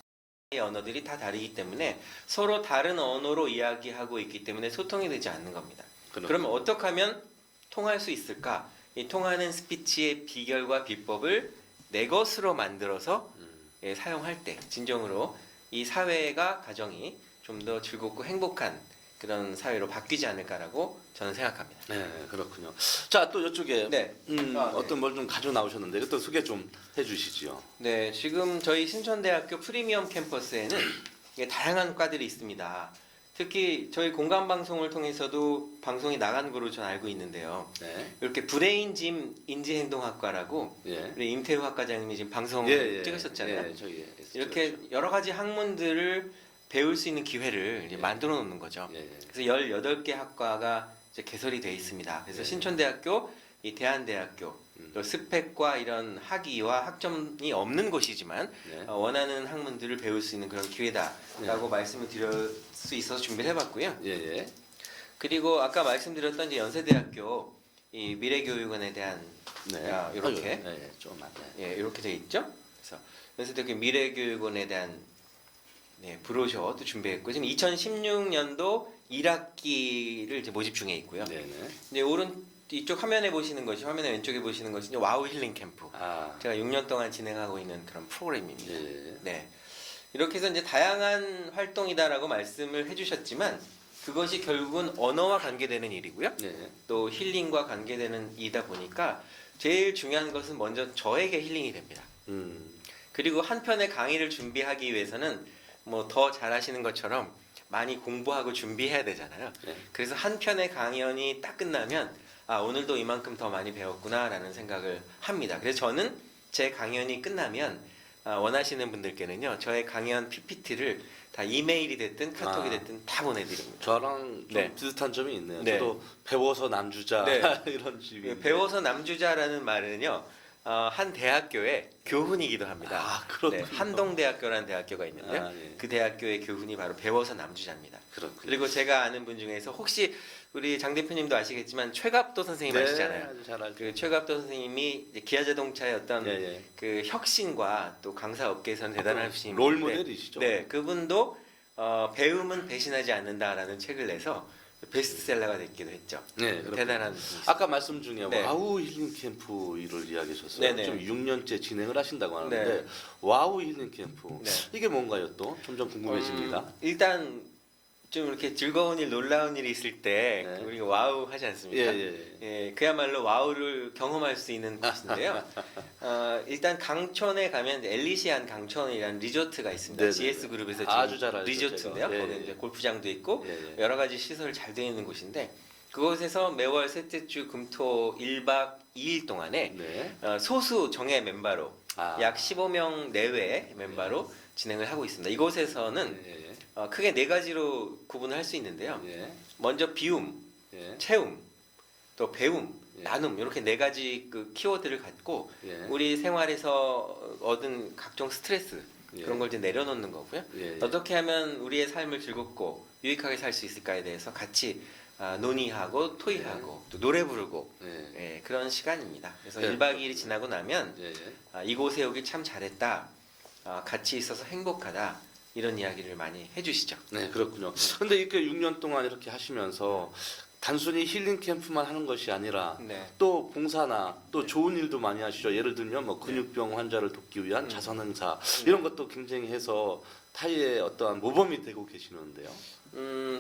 언어들이 다 다르기 때문에 서로 다른 언어로 이야기하고 있기 때문에 소통이 되지 않는 겁니다. 그러면 어떻게 하면 통할 수 있을까? 이 통하는 스피치의 비결과 비법을 내 것으로 만들어서 예, 사용할 때 진정으로 이 사회가 가정이 좀 더 즐겁고 행복한 그런 사회로 바뀌지 않을까라고 저는 생각합니다. 네, 그렇군요. 자, 또 이쪽에 네. 네. 어떤 뭘 좀 가져 나오셨는데 이것도 소개 좀 해주시지요. 네, 지금 저희 신촌대학교 프리미엄 캠퍼스에는 이게 다양한 과들이 있습니다. 특히 저희 공감 방송을 통해서도 방송이 나간 거로 저는 알고 있는데요. 네. 이렇게 브레인짐 인지행동학과라고 예. 우리 임태우 학과장님이 지금 방송 찍으셨잖아요. 예, 저희 이렇게 여러 가지 학문들을 배울 수 있는 기회를 이제 예. 만들어 놓는 거죠. 예. 그래서 18개 학과가 이제 개설이 되어 있습니다. 그래서 예. 신촌대학교, 이 대한대학교, 또 스펙과 이런 학위와 학점이 없는 곳이지만 네. 원하는 학문들을 배울 수 있는 그런 기회다라고 말씀을 드릴 수 있어서 준비를 해봤고요. 예, 예. 그리고 아까 말씀드렸던 이제 연세대학교 이 미래교육원에 대한 네. 이렇게 예, 조금만. 네. 예, 이렇게 돼 있죠. 그래서 연세대학교 미래교육원에 대한 네, 브로셔도 준비했고 지금 2016년도 1학기를 이제 모집 중에 있고요. 네, 네. 이제 이쪽 화면에 보시는 것이 화면의 왼쪽에 보시는 것이 이제 와우 힐링 캠프. 아. 제가 6년 동안 진행하고 있는 그런 프로그램입니다. 예. 네. 이렇게 해서 이제 다양한 활동이다라고 말씀을 해주셨지만 그것이 결국은 언어와 관계되는 일이고요. 네. 또 힐링과 관계되는 일이다 보니까 제일 중요한 것은 먼저 저에게 힐링이 됩니다. 그리고 한 편의 강의를 준비하기 위해서는 뭐 더 잘하시는 것처럼 많이 공부하고 준비해야 되잖아요. 네. 그래서 한 편의 강연이 딱 끝나면 아 오늘도 이만큼 더 많이 배웠구나라는 생각을 합니다. 그래서 저는 제 강연이 끝나면 원하시는 분들께는요 저의 강연 PPT를 다 이메일이 됐든 카톡이 됐든 다 보내드립니다. 저랑 좀 네. 비슷한 점이 있네요. 네. 저도 배워서 남주자 네. 이런 식의. 배워서 남주자라는 말은요 한 대학교의 교훈이기도 합니다. 아, 그렇군요. 한동대학교라는 대학교가 있는데요. 아, 예. 그 대학교의 교훈이 바로 배워서 남주자입니다. 그렇군요. 그리고 제가 아는 분 중에서 혹시 우리 장 대표님도 아시겠지만 최갑도 선생님 네, 아시잖아요. 아주 잘 알죠. 그 최갑도 선생님이 이제 기아자동차의 어떤 예, 예. 그 혁신과 또 강사 업계에서는 대단하신 롤 분인데 모델이시죠. 네, 그분도 배움은 배신하지 않는다라는 책을 내서 베스트셀러가 됐기도 했죠. 네, 그렇군요. 대단한 분이시죠. 아까 말씀 중에 네. 와우 힐링 캠프 일을 이야기하셨어요. 네네. 좀 6년째 진행을 하신다고 하는데 네. 와우 힐링 캠프 네. 이게 뭔가요? 또 점점 궁금해집니다. 일단 좀 이렇게 즐거운 일, 놀라운 일이 있을 때 네. 우리가 와우 하지 않습니까? 예, 그야말로 와우를 경험할 수 있는 곳인데요. 일단 강촌에 가면 엘리시안 강촌이라는 리조트가 있습니다. 네네네. GS 그룹에서 지금 아주 잘 알죠, 리조트인데요. 제가. 예, 거기 예. 이제 골프장도 있고 예, 예. 여러 가지 시설 잘 되어 있는 곳인데 그곳에서 매월 셋째 주 금토 1박 2일 동안에 네. 소수 정예 멤버로 아. 약 15명 내외의 멤버로 진행을 하고 있습니다. 이곳에서는 예, 예. 크게 네 가지로 구분을 할 수 있는데요. 예. 먼저 비움, 예. 채움, 또 배움, 예. 나눔 이렇게 네 가지 그 키워드를 갖고 예. 우리 생활에서 얻은 각종 스트레스 예. 그런 걸 이제 내려놓는 거고요. 예. 어떻게 하면 우리의 삶을 즐겁고 유익하게 살 수 있을까에 대해서 같이 논의하고 토의하고 또 노래 부르고 예. 예, 그런 시간입니다. 그래서 네. 1박 2일이 지나고 나면 예. 이곳에 오길 참 잘했다. 같이 있어서 행복하다. 이런 이야기를 많이 해주시죠. 네, 그렇군요. 근데 이렇게 6년 동안 이렇게 하시면서 단순히 힐링 캠프만 하는 것이 아니라 네. 또 봉사나 또 좋은 일도 많이 하시죠. 예를 들면 뭐 근육병 환자를 돕기 위한 자선 행사 이런 것도 굉장히 해서 타의의 어떠한 모범이 되고 계시는데요.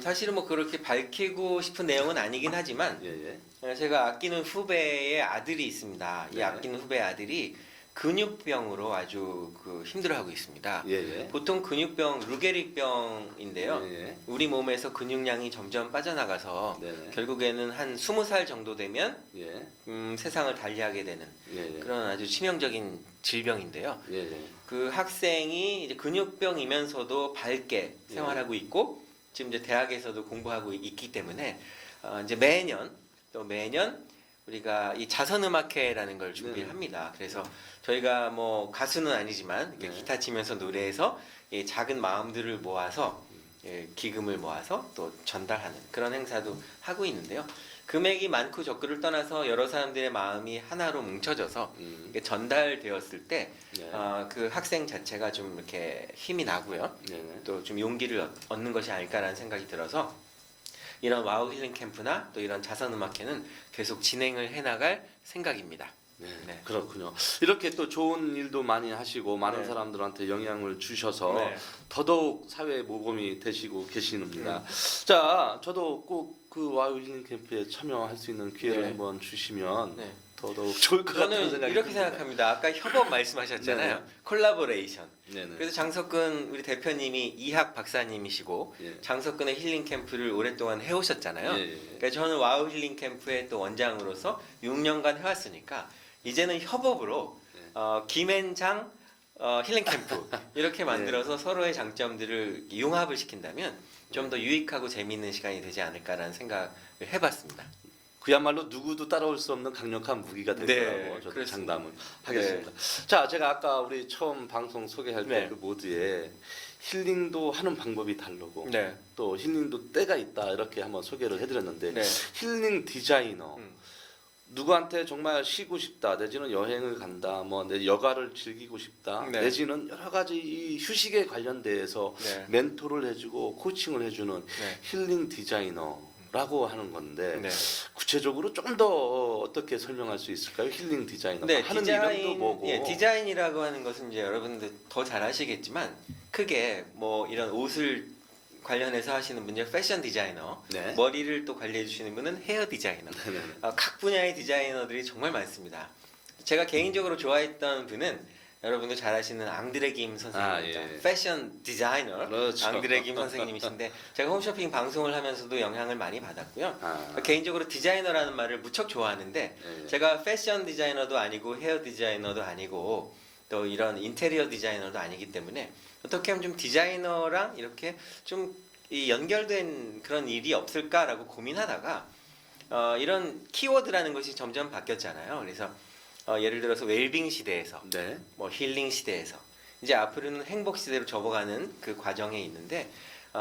사실은 뭐 그렇게 밝히고 싶은 내용은 아니긴 하지만 예, 제가 아끼는 후배의 아들이 있습니다. 이 네. 아끼는 후배의 아들이 근육병으로 아주 힘들어하고 있습니다. 예. 보통 근육병 루게릭병인데요. 예. 우리 몸에서 근육량이 점점 빠져나가서 네네. 결국에는 한 20살 정도 되면 예. 세상을 달리하게 되는 예. 그런 아주 치명적인 질병인데요. 예. 그 학생이 이제 근육병이면서도 밝게 예. 생활하고 있고 지금 이제 대학에서도 공부하고 있기 때문에 이제 매년 우리가 이 자선음악회라는 걸 준비를 네. 합니다. 그래서 저희가 뭐 가수는 아니지만 이렇게 네. 기타 치면서 노래해서 이 작은 마음들을 모아서 기금을 모아서 또 전달하는 그런 행사도 하고 있는데요. 금액이 많고 적고를 떠나서 여러 사람들의 마음이 하나로 뭉쳐져서 이게 전달되었을 때 네. 그 학생 자체가 좀 이렇게 힘이 나고요. 네네. 또 좀 용기를 얻는 것이 아닐까라는 생각이 들어서 이런 와우 힐링 캠프나 또 이런 자선음악회는 계속 진행을 해나갈 생각입니다. 네, 네. 그렇군요. 이렇게 또 좋은 일도 많이 하시고 많은 네. 사람들한테 영향을 주셔서 네. 더더욱 사회 모범이 되시고 계시는입니다. 자, 저도 꼭 그 와우 힐링 캠프에 참여할 수 있는 기회를 네. 한번 주시면 네. 더더욱 좋을 것 같다는 저는 생각이 이렇게 듭니다. 생각합니다. 아까 협업 말씀하셨잖아요. 네네. 콜라보레이션. 네네. 그래서 장석근 우리 대표님이 이학 박사님이시고 예. 장석근의 힐링 캠프를 오랫동안 해오셨잖아요. 예. 그러니까 저는 와우 힐링 캠프의 또 원장으로서 6년간 해왔으니까 이제는 협업으로 네. 김앤장 힐링 캠프 이렇게 만들어서 서로의 장점들을 융합을 시킨다면 좀 더 유익하고 재미있는 시간이 되지 않을까라는 생각을 해봤습니다. 그야말로 누구도 따라올 수 없는 강력한 무기가 될 네, 거라고 저도 그렇습니다. 장담을 하겠습니다. 자, 제가 아까 우리 처음 방송 소개할 때 네. 그 모드에 힐링도 하는 방법이 다르고 네. 또 힐링도 때가 있다 이렇게 한번 소개를 해드렸는데 네. 힐링 디자이너 음. 누구한테 정말 쉬고 싶다 내지는 여행을 간다 뭐 내 여가를 즐기고 싶다 네. 내지는 여러 가지 이 휴식에 관련돼서 네. 멘토를 해주고 코칭을 해주는 네. 힐링 디자이너라고 하는 건데 네. 구체적으로 좀 더 어떻게 설명할 수 있을까요? 힐링 디자이너 네, 하는 이름도 뭐고 디자인이라고 하는 것은 이제 여러분들 더 잘 아시겠지만 크게 뭐 이런 옷을 관련해서 하시는 분이 패션 디자이너, 네. 머리를 또 관리해 주시는 분은 헤어 디자이너. 네네. 각 분야의 디자이너들이 정말 많습니다. 제가 개인적으로 좋아했던 분은 여러분도 잘 아시는 앙드레 김 선생님이죠. 아, 예. 패션 디자이너 그렇죠. 앙드레 김 선생님이신데 제가 홈쇼핑 방송을 하면서도 영향을 많이 받았고요. 아. 개인적으로 디자이너라는 말을 무척 좋아하는데 예. 제가 패션 디자이너도 아니고 헤어 디자이너도 아니고 또 이런 인테리어 디자이너도 아니기 때문에 어떻게 하면 좀 디자이너랑 이렇게 좀 이 연결된 그런 일이 없을까라고 고민하다가 이런 키워드라는 것이 점점 바뀌었잖아요. 그래서 예를 들어서 웰빙 시대에서 네. 뭐 힐링 시대에서 이제 앞으로는 행복 시대로 접어가는 그 과정에 있는데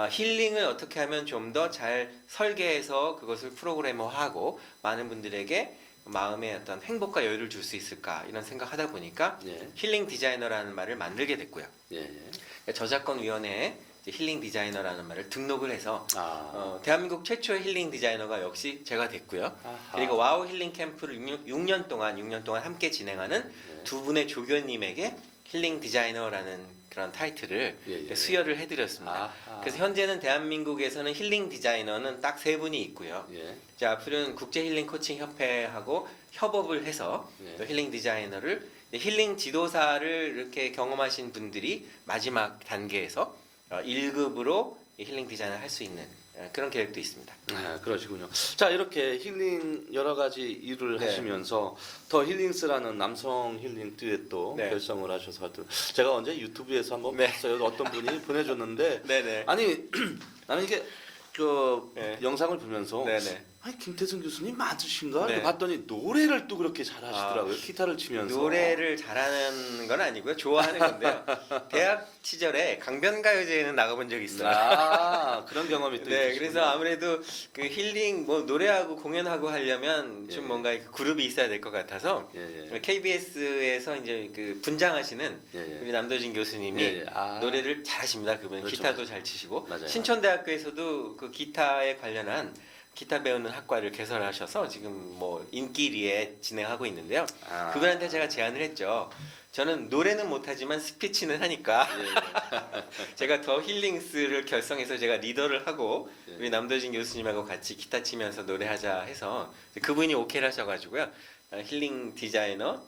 힐링을 어떻게 하면 좀 더 잘 설계해서 그것을 프로그래머하고 많은 분들에게 마음의 어떤 행복과 여유를 줄 수 있을까 이런 생각하다 보니까 예. 힐링 디자이너라는 말을 만들게 됐고요. 예. 저작권위원회에 이제 힐링 디자이너라는 말을 등록을 해서 아. 대한민국 최초의 힐링 디자이너가 역시 제가 됐고요. 아하. 그리고 와우 힐링 캠프를 6년 동안 함께 진행하는 네. 두 분의 조교님에게 힐링 디자이너라는 그런 타이틀을 예. 수여를 해드렸습니다. 아하. 그래서 현재는 대한민국에서는 힐링 디자이너는 딱 3분이 있고요. 예. 이제 앞으로는 국제 힐링 코칭 협회하고 협업을 해서 예. 또 힐링 디자이너를 힐링 지도사를 이렇게 경험하신 분들이 마지막 단계에서 1급으로 힐링 디자인을 할 수 있는 그런 계획도 있습니다. 아, 그러시군요. 자, 이렇게 힐링 여러 가지 일을 네. 하시면서 더 힐링스라는 남성 힐링 듀엣도 네. 결성을 하셔서 하여튼 제가 언제 유튜브에서 한번 네. 봤어요. 어떤 분이 보내줬는데 네네. 아니 나는 이게 그 네. 영상을 보면서 네네. 아니 김태승 교수님 맞으신가? 네. 이렇게 봤더니 노래를 또 그렇게 잘하시더라고요. 기타를 치면서 노래를 잘하는 건 아니고요. 좋아하는 건데요. 대학 시절에 강변가요제에는 나가본 적이 있어요. 아 그런 경험이 또 네, 있으시군요. 그래서 아무래도 그 힐링 뭐 노래하고 공연하고 하려면 좀 예. 뭔가 그룹이 있어야 될 것 같아서 예, 예. KBS에서 이제 그 분장하시는 예, 예. 우리 남도진 교수님이 예, 예. 아. 노래를 잘하십니다. 그분 그렇죠. 기타도 잘 치시고 맞아요. 신촌대학교에서도 그 기타에 관련한 기타 배우는 학과를 개설하셔서 지금 뭐 인기리에 진행하고 있는데요. 아. 그분한테 제가 제안을 했죠. 저는 노래는 못하지만 스피치는 하니까 제가 더 힐링스를 결성해서 제가 리더를 하고 예. 우리 남도진 교수님하고 같이 기타 치면서 노래하자 해서 그분이 오케이를 하셔가지고요. 힐링 디자이너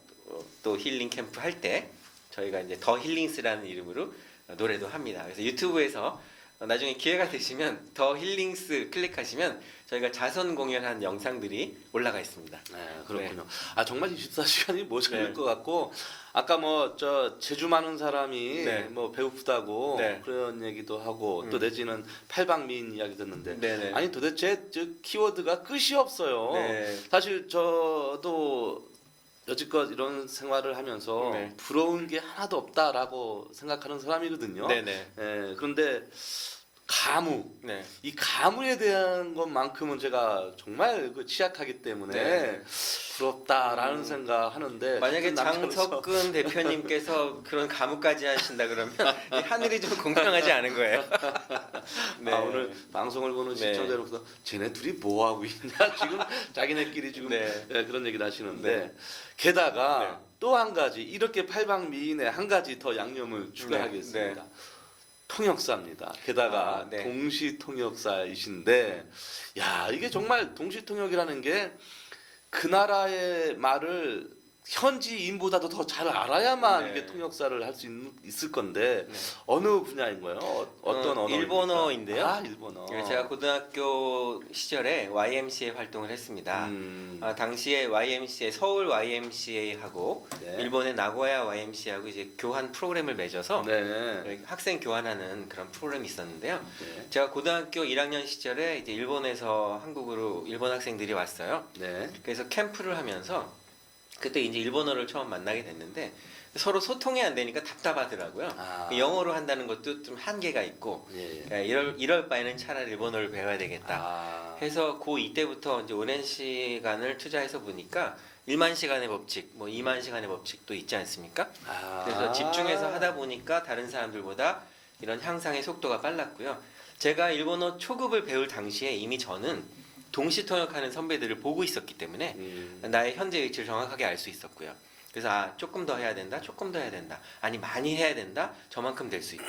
또 힐링 캠프 할 때 저희가 이제 더 힐링스라는 이름으로 노래도 합니다. 그래서 유튜브에서 나중에 기회가 되시면 더 힐링스 클릭하시면 저희가 자선 공연한 영상들이 올라가 있습니다. 네, 그렇군요. 아 정말 24시간이 모자랄 네. 것 같고 아까 뭐 저 재주 많은 사람이 네. 뭐 배고프다고 네. 그런 얘기도 하고 또 음. 내지는 팔방미인 이야기 듣는데 네네. 아니 도대체 저 키워드가 끝이 없어요. 네. 사실 저도 여지껏 이런 생활을 하면서 네. 부러운 게 하나도 없다라고 생각하는 사람이거든요. 네네. 예, 그런데 가무 네. 이 가무에 대한 것만큼은 제가 정말 그 취약하기 때문에 네. 부럽다라는 생각하는데 만약에 같은 남자로서 장석근 대표님께서 그런 가무까지 하신다 그러면 이 하늘이 좀 공평하지 않은 거예요. 네. 아, 오늘 방송을 보는 네. 시청자 여러분 쟤네 둘이 뭐 하고 있냐 지금 자기네끼리 지금 네. 예, 그런 얘기를 하시는데 네. 게다가 네. 또 한 가지 이렇게 팔방미인에 한 가지 더 양념을 추가하겠습니다. 네. 통역사입니다. 게다가 아, 네. 동시 통역사이신데, 야 이게 정말 동시 통역이라는 게 그 나라의 말을 현지인보다도 더 잘 알아야만 네. 이게 통역사를 할 수 있을 건데 네. 어느 분야인 거예요? 어떤 언어? 일본어인데요. 아 일본어. 제가 고등학교 시절에 YMCA 활동을 했습니다. 당시에 YMCA 서울 YMCA하고 네. 일본의 나고야 YMCA하고 이제 교환 프로그램을 맺어서 네. 학생 교환하는 그런 프로그램이 있었는데요. 네. 제가 고등학교 1학년 시절에 이제 일본에서 한국으로 일본 학생들이 왔어요. 네. 그래서 캠프를 하면서 그때 이제 일본어를 처음 만나게 됐는데 서로 소통이 안 되니까 답답하더라고요. 아. 영어로 한다는 것도 좀 한계가 있고 예. 야, 이럴 바에는 차라리 일본어를 배워야 되겠다 아. 해서 고2 때부터 이제 오랜 시간을 투자해서 보니까 1만 시간의 법칙, 뭐 2만 시간의 법칙도 있지 않습니까? 아. 그래서 집중해서 하다 보니까 다른 사람들보다 이런 향상의 속도가 빨랐고요. 제가 일본어 초급을 배울 당시에 이미 저는 동시 통역하는 선배들을 보고 있었기 때문에 나의 현재 위치를 정확하게 알 수 있었고요. 그래서 조금 더 해야 된다, 조금 더 해야 된다, 아니 많이 해야 된다, 저만큼 될 수 있다.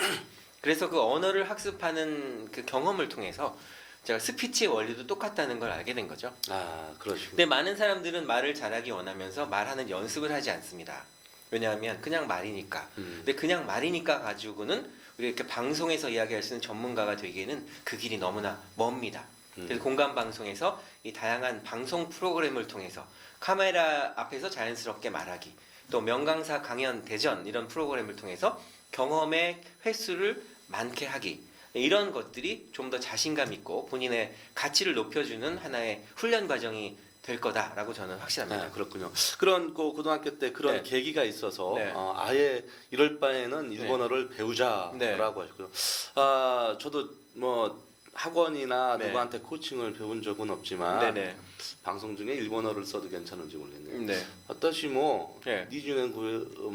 그래서 그 언어를 학습하는 그 경험을 통해서 제가 스피치의 원리도 똑같다는 걸 알게 된 거죠. 아 그러시군요. 근데 많은 사람들은 말을 잘하기 원하면서 말하는 연습을 하지 않습니다. 왜냐하면 그냥 말이니까. 근데 그냥 말이니까 가지고는 우리 이렇게 방송에서 이야기할 수 있는 전문가가 되기에는 그 길이 너무나 멉니다. 그래서 공감 방송에서 이 다양한 방송 프로그램을 통해서 카메라 앞에서 자연스럽게 말하기, 또 명강사 강연 대전 이런 프로그램을 통해서 경험의 횟수를 많게 하기, 이런 것들이 좀 더 자신감 있고 본인의 가치를 높여주는 하나의 훈련 과정이 될 거다라고 저는 확신합니다. 아, 그렇군요. 그런 고등학교 때 그런 네. 계기가 있어서 네. 아예 이럴 바에는 일본어를 배우자라고 네. 하셨고요. 아 저도 뭐 학원이나 네. 누구한테 코칭을 배운 적은 없지만 네네. 방송 중에 일본어를 써도 괜찮은지 모르겠네요. 네. 私も 네. 20年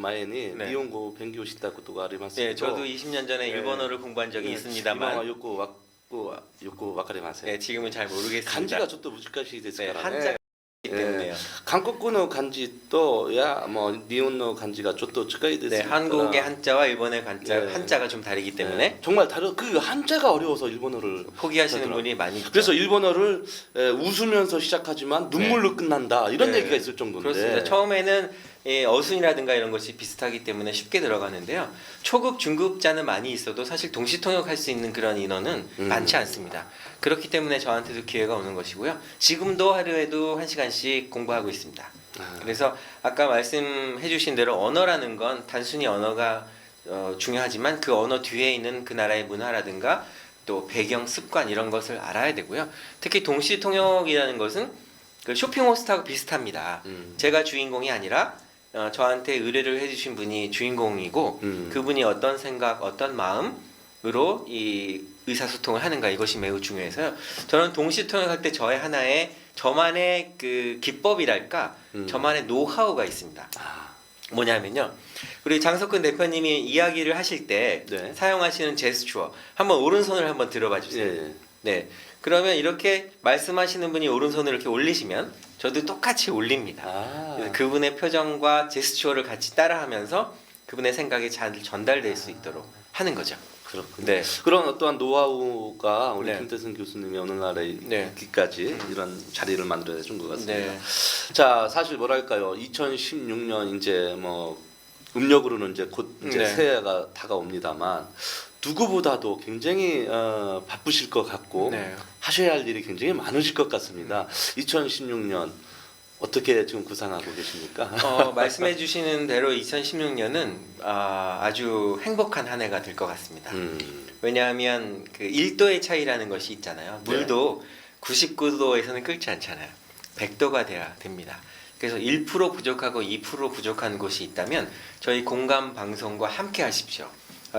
前に 네. 日本語を勉強したことがありますけ 네, ど、 저도 20년 전에 네. 일본어를 공부한 적이 今は 있습니다만 よくわかりません。 네, 지금은 잘 모르겠습니다. 漢字がちょっと難しいです 네, からね。 한자이기 때문에요. 韓国の漢字とやもう日本の漢字がちょっと近いです 네, から 한국의 한자와 일본의 한자, 네. 한자가 좀 다르기 때문에 네, 정말 다른 그 한자가 어려워서 일본어를 포기하시는 그렇더라고요. 분이 많이 있죠. 그래서 일본어를 웃으면서 시작하지만 눈물로 끝난다 이런 네. 얘기가 있을 정도인데 그렇습니다. 처음에는 어순이라든가 이런 것이 비슷하기 때문에 쉽게 들어가는데요. 초급, 중급자는 많이 있어도 사실 동시 통역할 수 있는 그런 인원은 많지 않습니다. 그렇기 때문에 저한테도 기회가 오는 것이고요. 지금도 하루에도 1시간씩 공부하고 있습니다. 그래서 아까 말씀해주신 대로 언어라는 건 단순히 언어가 중요하지만 그 언어 뒤에 있는 그 나라의 문화라든가 또 배경, 습관 이런 것을 알아야 되고요. 특히 동시 통역이라는 것은 그 쇼핑 호스트하고 비슷합니다. 제가 주인공이 아니라 저한테 의뢰를 해주신 분이 주인공이고 그분이 어떤 생각, 어떤 마음으로 이 의사소통을 하는가 이것이 매우 중요해서요. 저는 동시 통역할 때 저만의 그 기법이랄까, 저만의 노하우가 있습니다. 뭐냐면요, 우리 장석근 대표님이 이야기를 하실 때 네. 사용하시는 제스처 한번 오른손을 한번 들어봐 주세요. 예, 예. 네, 그러면 이렇게 말씀하시는 분이 오른손을 이렇게 올리시면 저도 똑같이 올립니다. 그래서 그분의 표정과 제스처를 같이 따라하면서 그분의 생각이 잘 전달될 수 있도록 하는 거죠. 그렇군요. 네. 그런 어떠한 노하우가 우리 네. 김태승 교수님이 어느 날에 네. 있기까지 이런 자리를 만들어 준 것 같습니다. 네. 자, 사실 뭐랄까요, 2016년 이제 뭐 음력으로는 이제 곧 이제 네. 새해가 다가옵니다만 누구보다도 굉장히 바쁘실 것 같고 네. 하셔야 할 일이 굉장히 많으실 것 같습니다. 2016년 어떻게 지금 구상하고 계십니까? 말씀해 주시는 대로 2016년은 아주 행복한 한 해가 될 것 같습니다. 왜냐하면 그 1도의 차이라는 것이 있잖아요. 물도 99도에서는 끓지 않잖아요. 100도가 돼야 됩니다. 그래서 1% 부족하고 2% 부족한 곳이 있다면 저희 공감 방송과 함께 하십시오.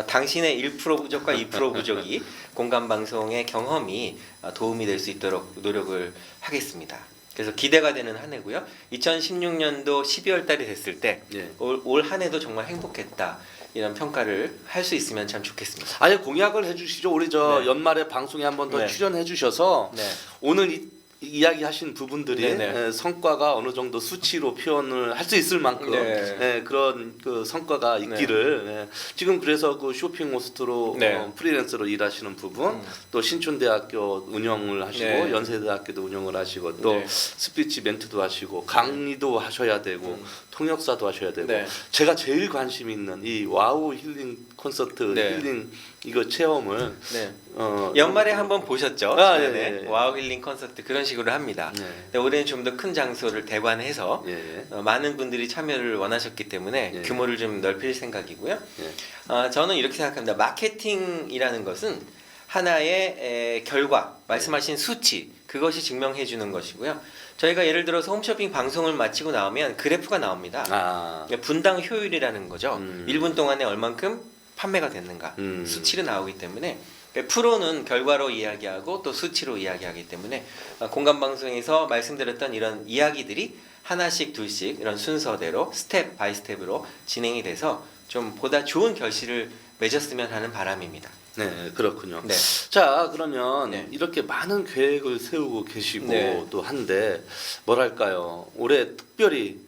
당신의 1% 부족과 2% 부족이 공감 방송의 경험이 도움이 될 수 있도록 노력을 하겠습니다. 그래서 기대가 되는 한 해고요. 2016년도 12월 달이 됐을 때 예. 올 한 해도 정말 행복했다. 이런 평가를 할 수 있으면 참 좋겠습니다. 아예 공약을 해주시죠. 우리 저 네. 연말에 방송에 한 번 더 네. 출연해 주셔서 네. 오늘 이야기하신 부분들이 네네. 성과가 어느 정도 수치로 표현을 할 수 있을 만큼 네. 그런 그 성과가 있기를 지금 그래서 그 쇼핑 호스트로 네. 프리랜서로 일하시는 부분 또 신촌대학교 운영을 하시고 네. 연세대학교도 운영을 하시고 또 네. 스피치 멘트도 하시고 강의도 하셔야 되고 통역사도 하셔야 되고 네. 제가 제일 관심 있는 이 와우 힐링 콘서트 네. 힐링 이거 체험을 네. 연말에 한번 보셨죠? 네. 네. 와우 힐링 콘서트 그런 식으로 합니다. 네. 근데 올해는 좀 더 큰 장소를 대관해서 예. 많은 분들이 참여를 원하셨기 때문에 예. 규모를 좀 넓힐 생각이고요. 예. 저는 이렇게 생각합니다. 마케팅이라는 것은 하나의 결과, 말씀하신 수치, 그것이 증명해 주는 것이고요. 저희가 예를 들어서 홈쇼핑 방송을 마치고 나오면 그래프가 나옵니다. 분당 효율이라는 거죠. 1분 동안에 얼만큼 판매가 됐는가 수치로 나오기 때문에 프로는 결과로 이야기하고 또 수치로 이야기하기 때문에 공감 방송에서 말씀드렸던 이런 이야기들이 하나씩 둘씩 이런 순서대로 스텝 바이 스텝으로 진행이 돼서 좀 보다 좋은 결실을 맺었으면 하는 바람입니다. 네, 그렇군요. 네. 자, 그러면 네. 이렇게 많은 계획을 세우고 계시고 네. 또 한데 뭐랄까요? 올해 특별히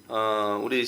우리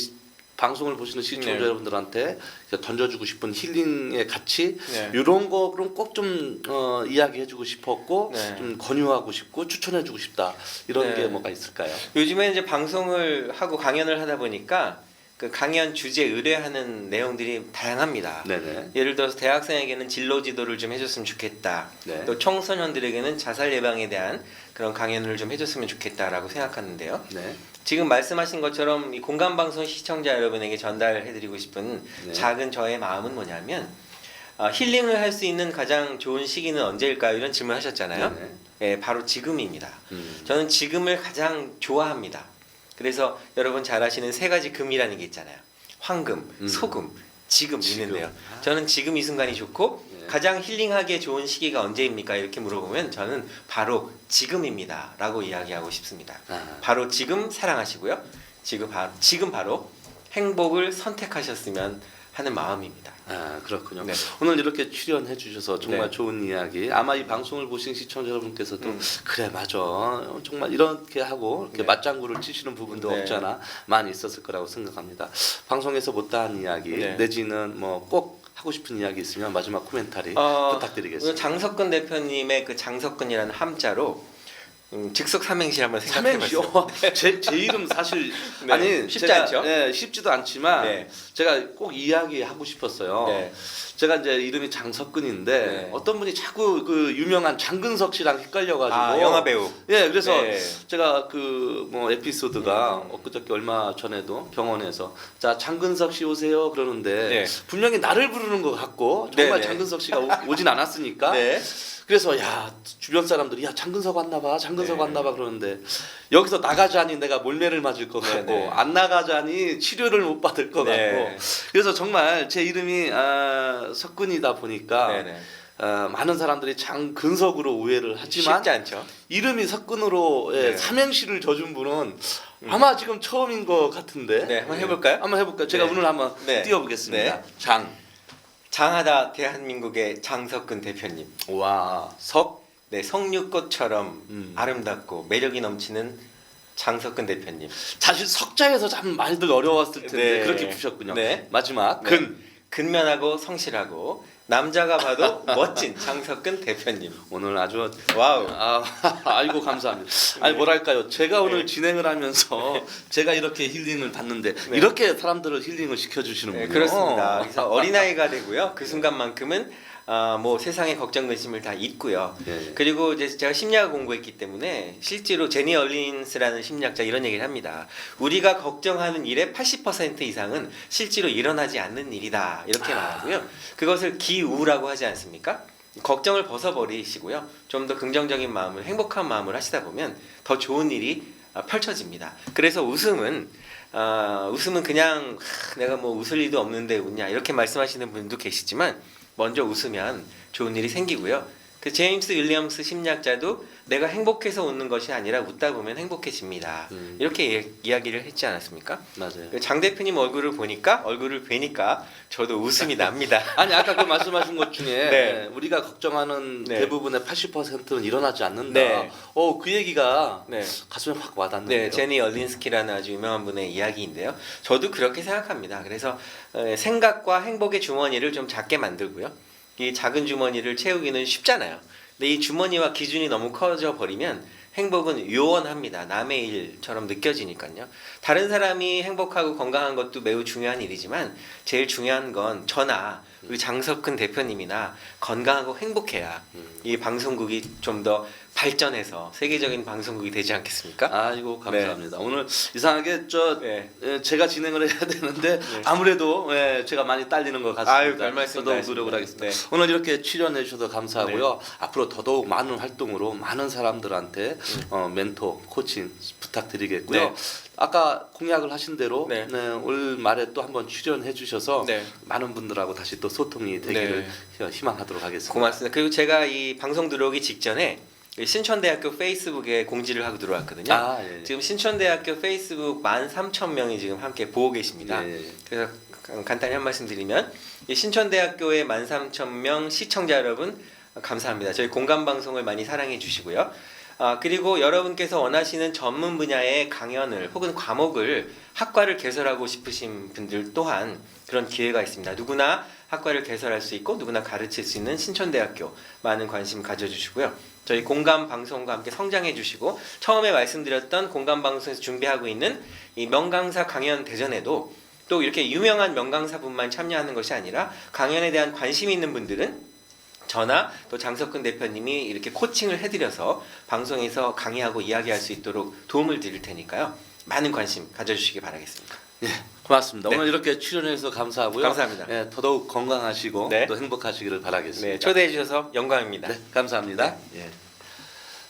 방송을 보시는 시청자 네. 여러분들한테 던져주고 싶은 힐링의 가치 네. 이런 거 그럼 꼭 좀 이야기해주고 싶었고 네. 좀 권유하고 싶고 추천해주고 싶다 이런 네. 게 뭐가 있을까요? 요즘에 이제 방송을 하고 강연을 하다 보니까 그 강연 주제 의뢰하는 내용들이 다양합니다. 네네. 예를 들어서 대학생에게는 진로 지도를 좀 해줬으면 좋겠다. 네. 또 청소년들에게는 자살 예방에 대한 그런 강연을 좀 해줬으면 좋겠다라고 생각하는데요. 네. 지금 말씀하신 것처럼 이 공감 방송 시청자 여러분에게 전달해드리고 싶은 네. 작은 저의 마음은 뭐냐면 힐링을 할 수 있는 가장 좋은 시기는 언제일까요? 이런 질문하셨잖아요. 네네. 예, 바로 지금입니다. 저는 지금을 가장 좋아합니다. 그래서 여러분 잘 아시는 세 가지 금이라는 게 있잖아요. 황금, 소금, 지금 있는데요. 저는 지금 이 순간이 좋고 네. 가장 힐링하기에 좋은 시기가 언제입니까? 이렇게 물어보면 저는 바로 지금입니다. 라고 이야기하고 싶습니다. 바로 지금 사랑하시고요. 지금 바로 행복을 선택하셨으면 하는 마음입니다. 그렇군요. 네. 오늘 이렇게 출연해 주셔서 정말 네. 좋은 이야기. 아마 이 방송을 보신 시청자 여러분께서도 그래 맞아. 정말 이렇게 하고 이렇게 네. 맞장구를 치시는 부분도 네. 없지 않아 많이 있었을 거라고 생각합니다. 방송에서 못다한 이야기 네. 내지는 뭐 꼭 하고 싶은 이야기 있으면 마지막 코멘터리 부탁드리겠습니다. 장석근 대표님의 그 장석근이라는 함자로 즉석 삼행시 한번 생각해봤어요. 삼행시요? 제 이름 사실 네, 아니 쉽지 제가, 않죠? 네, 쉽지도 않지만 네. 제가 꼭 이야기하고 싶었어요. 네. 제가 이제 이름이 장석근인데 네. 어떤 분이 자꾸 그 유명한 장근석 씨랑 헷갈려가지고 영화 배우. 예, 그래서 네. 제가 그 뭐 에피소드가 엊그저께 얼마 전에도 병원에서 자 장근석 씨 오세요 그러는데 네. 분명히 나를 부르는 것 같고 정말 네. 장근석 씨가 오진 않았으니까 네. 그래서 야 주변 사람들이 야 장근석 왔나봐 장근석 네. 왔나봐 그러는데 여기서 나가자니 내가 몰매를 맞을 것 네, 같고 네. 안 나가자니 치료를 못 받을 것 네. 같고 그래서 정말 제 이름이 석근이다 보니까 네네. 많은 사람들이 장근석으로 오해를 하지만 쉽지 않죠. 이름이 석근으로 네. 삼행시를 져준 분은 아마 지금 처음인 것 같은데 네, 한번 해볼까요? 한번 해볼까요? 제가 네. 오늘 한번 네. 띄워보겠습니다. 네. 장하다 대한민국의 장석근 대표님. 와, 석, 네, 석류꽃처럼 음. 아름답고 매력이 넘치는 장석근 대표님. 사실 석자에서 참 많이들 어려웠을 텐데 네. 그렇게 푸셨군요. 네. 마지막 네. 근면하고 성실하고 남자가 봐도 멋진 장석근 대표님. 오늘 아주 와우. 아이고 감사합니다. 아니 뭐랄까요? 제가 오늘 네. 진행을 하면서 제가 이렇게 힐링을 받는데 네. 이렇게 사람들을 힐링을 시켜주시는군요. 네, 그렇습니다. 그래서 어린아이가 되고요. 그 순간만큼은 뭐 세상의 걱정 근심을 다 잊고요. 예. 그리고 이제 제가 심리학을 공부했기 때문에 실제로 제니 얼린스라는 심리학자 이런 얘기를 합니다. 우리가 걱정하는 일의 80% 이상은 실제로 일어나지 않는 일이다. 이렇게 말하고요. 그것을 기우라고 하지 않습니까? 걱정을 벗어버리시고요. 좀 더 긍정적인 마음을, 행복한 마음을 하시다 보면 더 좋은 일이 펼쳐집니다. 그래서 웃음은 그냥 내가 뭐 웃을 일도 없는데 웃냐 이렇게 말씀하시는 분도 계시지만 먼저 웃으면 좋은 일이 생기고요. 그 제임스 윌리엄스 심리학자도 내가 행복해서 웃는 것이 아니라 웃다 보면 행복해집니다. 이렇게 이야기를 했지 않았습니까? 맞아요. 장 대표님 얼굴을 뵈니까 저도 웃음이 납니다. 아니 아까 그 말씀하신 것 중에 네. 우리가 걱정하는 네. 대부분의 80%는 일어나지 않는다. 네. 그 얘기가 네. 가슴에 확 와닿는데요. 네, 제니 얼린스키라는 아주 유명한 분의 이야기인데요. 저도 그렇게 생각합니다. 그래서 생각과 행복의 주머니를 좀 작게 만들고요. 이 작은 주머니를 채우기는 쉽잖아요. 근데 이 주머니와 기준이 너무 커져 버리면 행복은 요원합니다. 남의 일처럼 느껴지니까요. 다른 사람이 행복하고 건강한 것도 매우 중요한 일이지만 제일 중요한 건 저나 우리 장석근 대표님이나 건강하고 행복해야 이 방송국이 좀 더 발전해서 세계적인 방송국이 되지 않겠습니까? 아이고 감사합니다. 오늘 이상하게 네. 제가 진행을 해야 되는데 네. 아무래도 저가 많이 딸리는 것 같습니다. 아유, 별 말씀 더더욱 다 노력을 했습니다. 하겠습니다. 네. 오늘 이렇게 출연해 주셔서 감사하고요. 앞으로 더더욱 많은 활동으로 많은 사람들한테 멘토, 코칭 부탁드리겠고요. 네. 아까 공약을 하신 대로 네. 올 말에 또 한번 출연해 주셔서 네. 많은 분들하고 다시 또 소통이 되기를 희망하도록 하겠습니다. 고맙습니다. 그리고 제가 이 방송 들어오기 직전에 신천대학교 페이스북에 공지를 하고 들어왔거든요. 예. 지금 신천대학교 페이스북 13,000명이 지금 함께 보고 계십니다. 예. 그래서 간단히 한 말씀 드리면 이 신천대학교의 13,000명 시청자 여러분 감사합니다. 저희 공감 방송을 많이 사랑해 주시고요. 그리고 여러분께서 원하시는 전문 분야의 강연을 혹은 과목을 학과를 개설하고 싶으신 분들 또한 그런 기회가 있습니다. 누구나 학과를 개설할 수 있고 누구나 가르칠 수 있는 신천대학교 많은 관심 가져주시고요. 저희 공감 방송과 함께 성장해 주시고 처음에 말씀드렸던 공감 방송에서 준비하고 있는 이 명강사 강연 대전에도 또 이렇게 유명한 명강사분만 참여하는 것이 아니라 강연에 대한 관심이 있는 분들은 저나 또 장석근 대표님이 이렇게 코칭을 해드려서 방송에서 강의하고 이야기할 수 있도록 도움을 드릴 테니까요. 많은 관심 가져주시기 바라겠습니다. 예, 고맙습니다. 네. 오늘 이렇게 출연해서 감사하고요. 감사합니다. 예, 더더욱 건강하시고 네. 또 행복하시기를 바라겠습니다. 네, 초대해 주셔서 영광입니다. 네, 감사합니다. 예.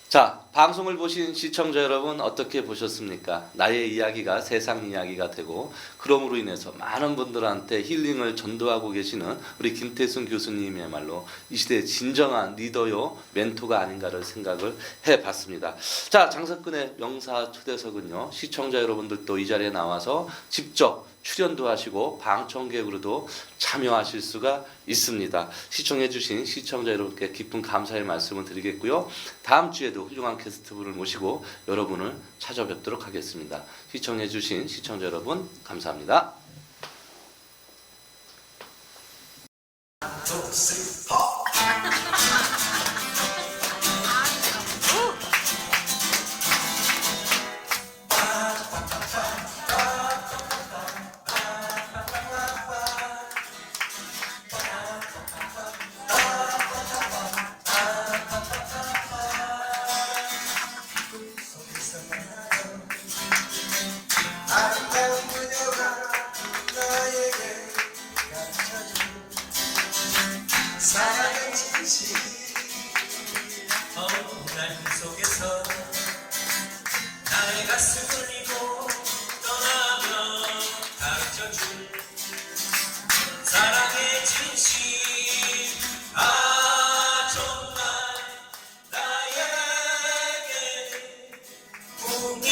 자, 방송을 보신 시청자 여러분 어떻게 보셨습니까? 나의 이야기가 세상 이야기가 되고 그럼으로 인해서 많은 분들한테 힐링을 전도하고 계시는 우리 김태순 교수님이야말로 이 시대의 진정한 리더요 멘토가 아닌가를 생각을 해봤습니다. 자, 장석근의 명사 초대석은요 시청자 여러분들도 이 자리에 나와서 직접 출연도 하시고 방청객으로도 참여하실 수가 있습니다. 시청해주신 시청자 여러분께 깊은 감사의 말씀을 드리겠고요. 다음 주에도 훌륭한 게스트분을 모시고 여러분을 찾아뵙도록 하겠습니다. 시청해주신 시청자 여러분 감사합니다. 아름다운 그녀가 나에게 사랑의 진실 어둠 속에서 나의 가슴을 이고 떠나며 가르쳐줄 사랑의 진실 정말 나에게 꿈이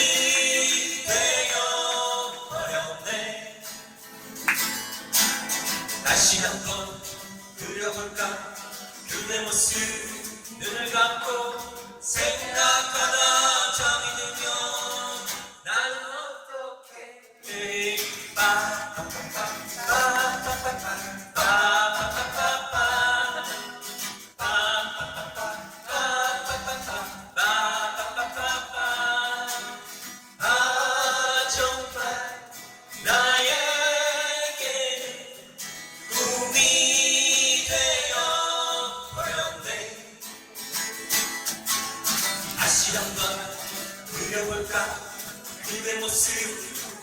되어버렸네. 다시 한번 그려볼까 그대 모습 눈을 감고 그려볼까 그대 모습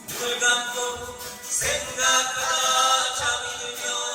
눈을 감고 생각하다 잠이 들면